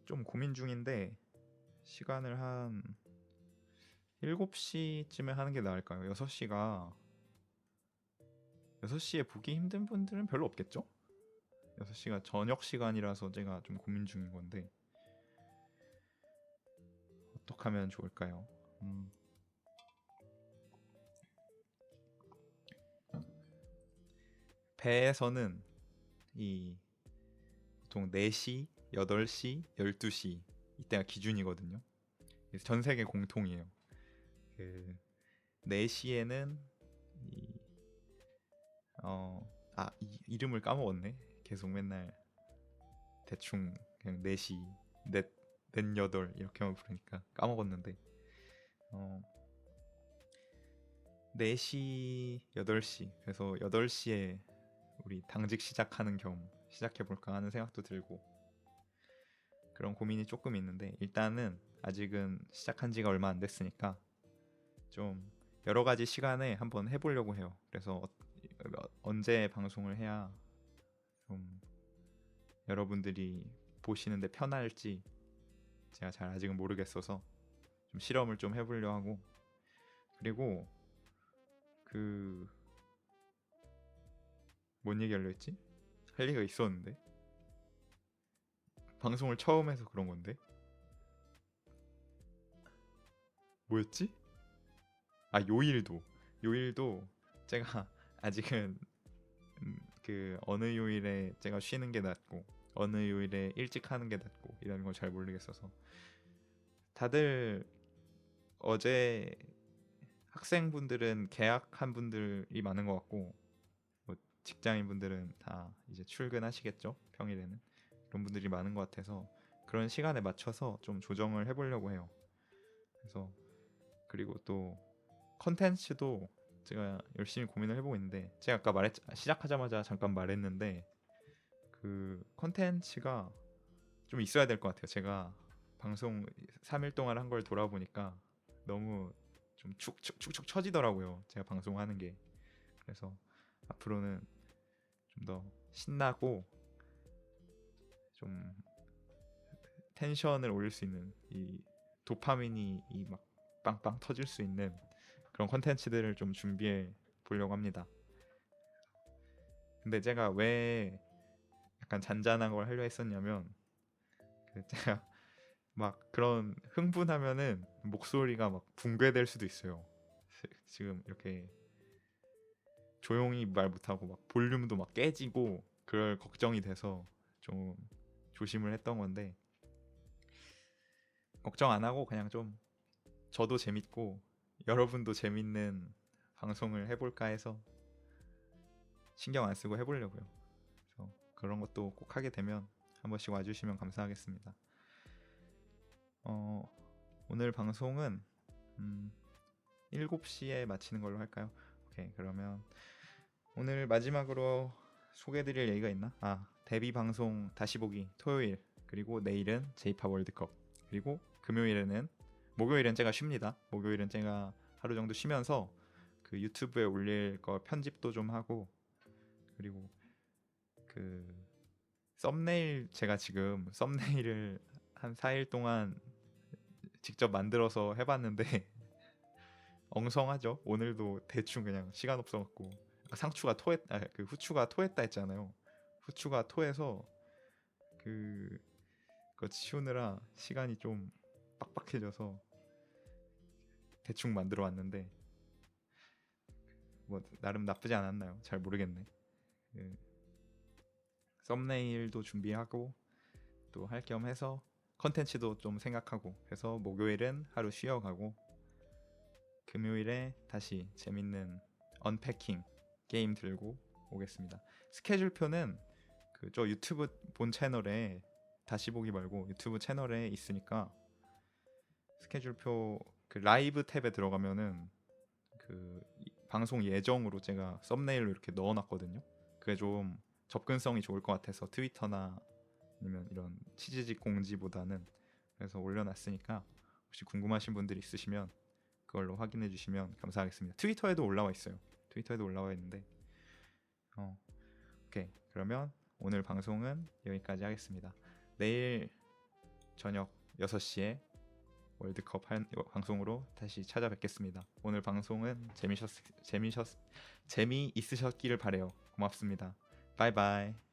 좀 고민 중인데 시간을 한 7시쯤에 하는 게 나을까요? 6시에 보기 힘든 분들은 별로 없겠죠? 6시가 저녁 시간이라서 제가 좀 고민 중인 건데 어떻게 하면 좋을까요? 배에서는 이 보통 4시, 8시, 12시 이때가 기준이거든요. 그래서 전 세계 공통이에요. 그 4시에는 이름을 까먹었네. 계속 맨날 대충 그냥 4시, 넷, 넷여덟 이렇게만 부르니까 까먹었는데 4시, 8시 그래서 8시에 우리 당직 시작하는 겸 시작해볼까 하는 생각도 들고 그런 고민이 조금 있는데 일단은 아직은 시작한 지가 얼마 안 됐으니까 좀 여러 가지 시간에 한번 해보려고 해요. 그래서 언제 방송을 해야 좀 여러분들이 보시는데 편할지 제가 잘 아직은 모르겠어서 좀 실험을 좀 해보려고 하고 그리고 뭔 얘기하려 했지? 할 얘기가 있었는데 방송을 처음 해서 그런 건데 뭐였지? 요일도 제가 아직은 그 어느 요일에 제가 쉬는 게 낫고 어느 요일에 일찍 하는 게 낫고 이런 걸 잘 모르겠어서 다들 어제 학생분들은 계약한 분들이 많은 것 같고 뭐 직장인분들은 다 이제 출근하시겠죠, 평일에는. 그런 분들이 많은 것 같아서 그런 시간에 맞춰서 좀 조정을 해보려고 해요. 그래서 그리고 또 컨텐츠도 제가 열심히 고민을 해보고 있는데 제가 아까 시작하자마자 잠깐 말했는데 그 콘텐츠가 좀 있어야 될 것 같아요. 제가 방송 3일 동안 한 걸 돌아보니까 너무 좀 축축축축 처지더라고요. 제가 방송하는 게. 그래서 앞으로는 좀 더 신나고 좀 텐션을 올릴 수 있는 이 도파민이 이 막 빵빵 터질 수 있는 그런 콘텐츠들을 좀 준비해 보려고 합니다. 근데 제가 왜 약간 잔잔한 걸 하려 했었냐면 그 제가 막 그런 흥분하면은 목소리가 막 붕괴될 수도 있어요. 지금 이렇게 조용히 말 못하고 막 볼륨도 막 깨지고 그럴 걱정이 돼서 좀 조심을 했던 건데 걱정 안 하고 그냥 좀 저도 재밌고 여러분도 재밌는 방송을 해볼까 해서 신경 안 쓰고 해보려고요. 그래서 그런 것도 꼭 하게 되면 한 번씩 와주시면 감사하겠습니다. 오늘 방송은 7시에 마치는 걸로 할까요? 오케이, 그러면 오늘 마지막으로 소개해드릴 얘기가 있나? 데뷔 방송 다시 보기 토요일, 그리고 내일은 J-POP 월드컵, 그리고 목요일은 제가 쉽니다. 목요일은 제가 하루 정도 쉬면서 그 유튜브에 올릴 거 편집도 좀 하고, 그리고 그 제가 지금 썸네일을 한 4일 동안 직접 만들어서 해봤는데 엉성하죠. 오늘도 대충 그냥 시간 없어갖고 그 후추가 토했다 했잖아요. 후추가 토해서 그거 치우느라 시간이 좀 빡빡해져서 대충 만들어 왔는데 뭐 나름 나쁘지 않았나요? 잘 모르겠네. 그 썸네일도 준비하고 또 할 겸 해서 컨텐츠도 좀 생각하고 해서 목요일은 하루 쉬어가고 금요일에 다시 재밌는 언패킹 게임 들고 오겠습니다. 스케줄표는 저 유튜브 본 채널에 다시 보기 말고 유튜브 채널에 있으니까 스케줄표 그 라이브 탭에 들어가면은 그 방송 예정으로 제가 썸네일로 이렇게 넣어놨거든요. 그게 좀 접근성이 좋을 것 같아서 트위터나 아니면 이런 치지직 공지보다는 그래서 올려놨으니까 혹시 궁금하신 분들이 있으시면 그걸로 확인해 주시면 감사하겠습니다. 트위터에도 올라와 있어요. 트위터에도 올라와 있는데 오케이, 그러면 오늘 방송은 여기까지 하겠습니다. 내일 저녁 6시에 월드컵 방송으로 다시 찾아뵙겠습니다. 오늘 방송은 재미있으셨기를 바래요. 고맙습니다. 바이바이.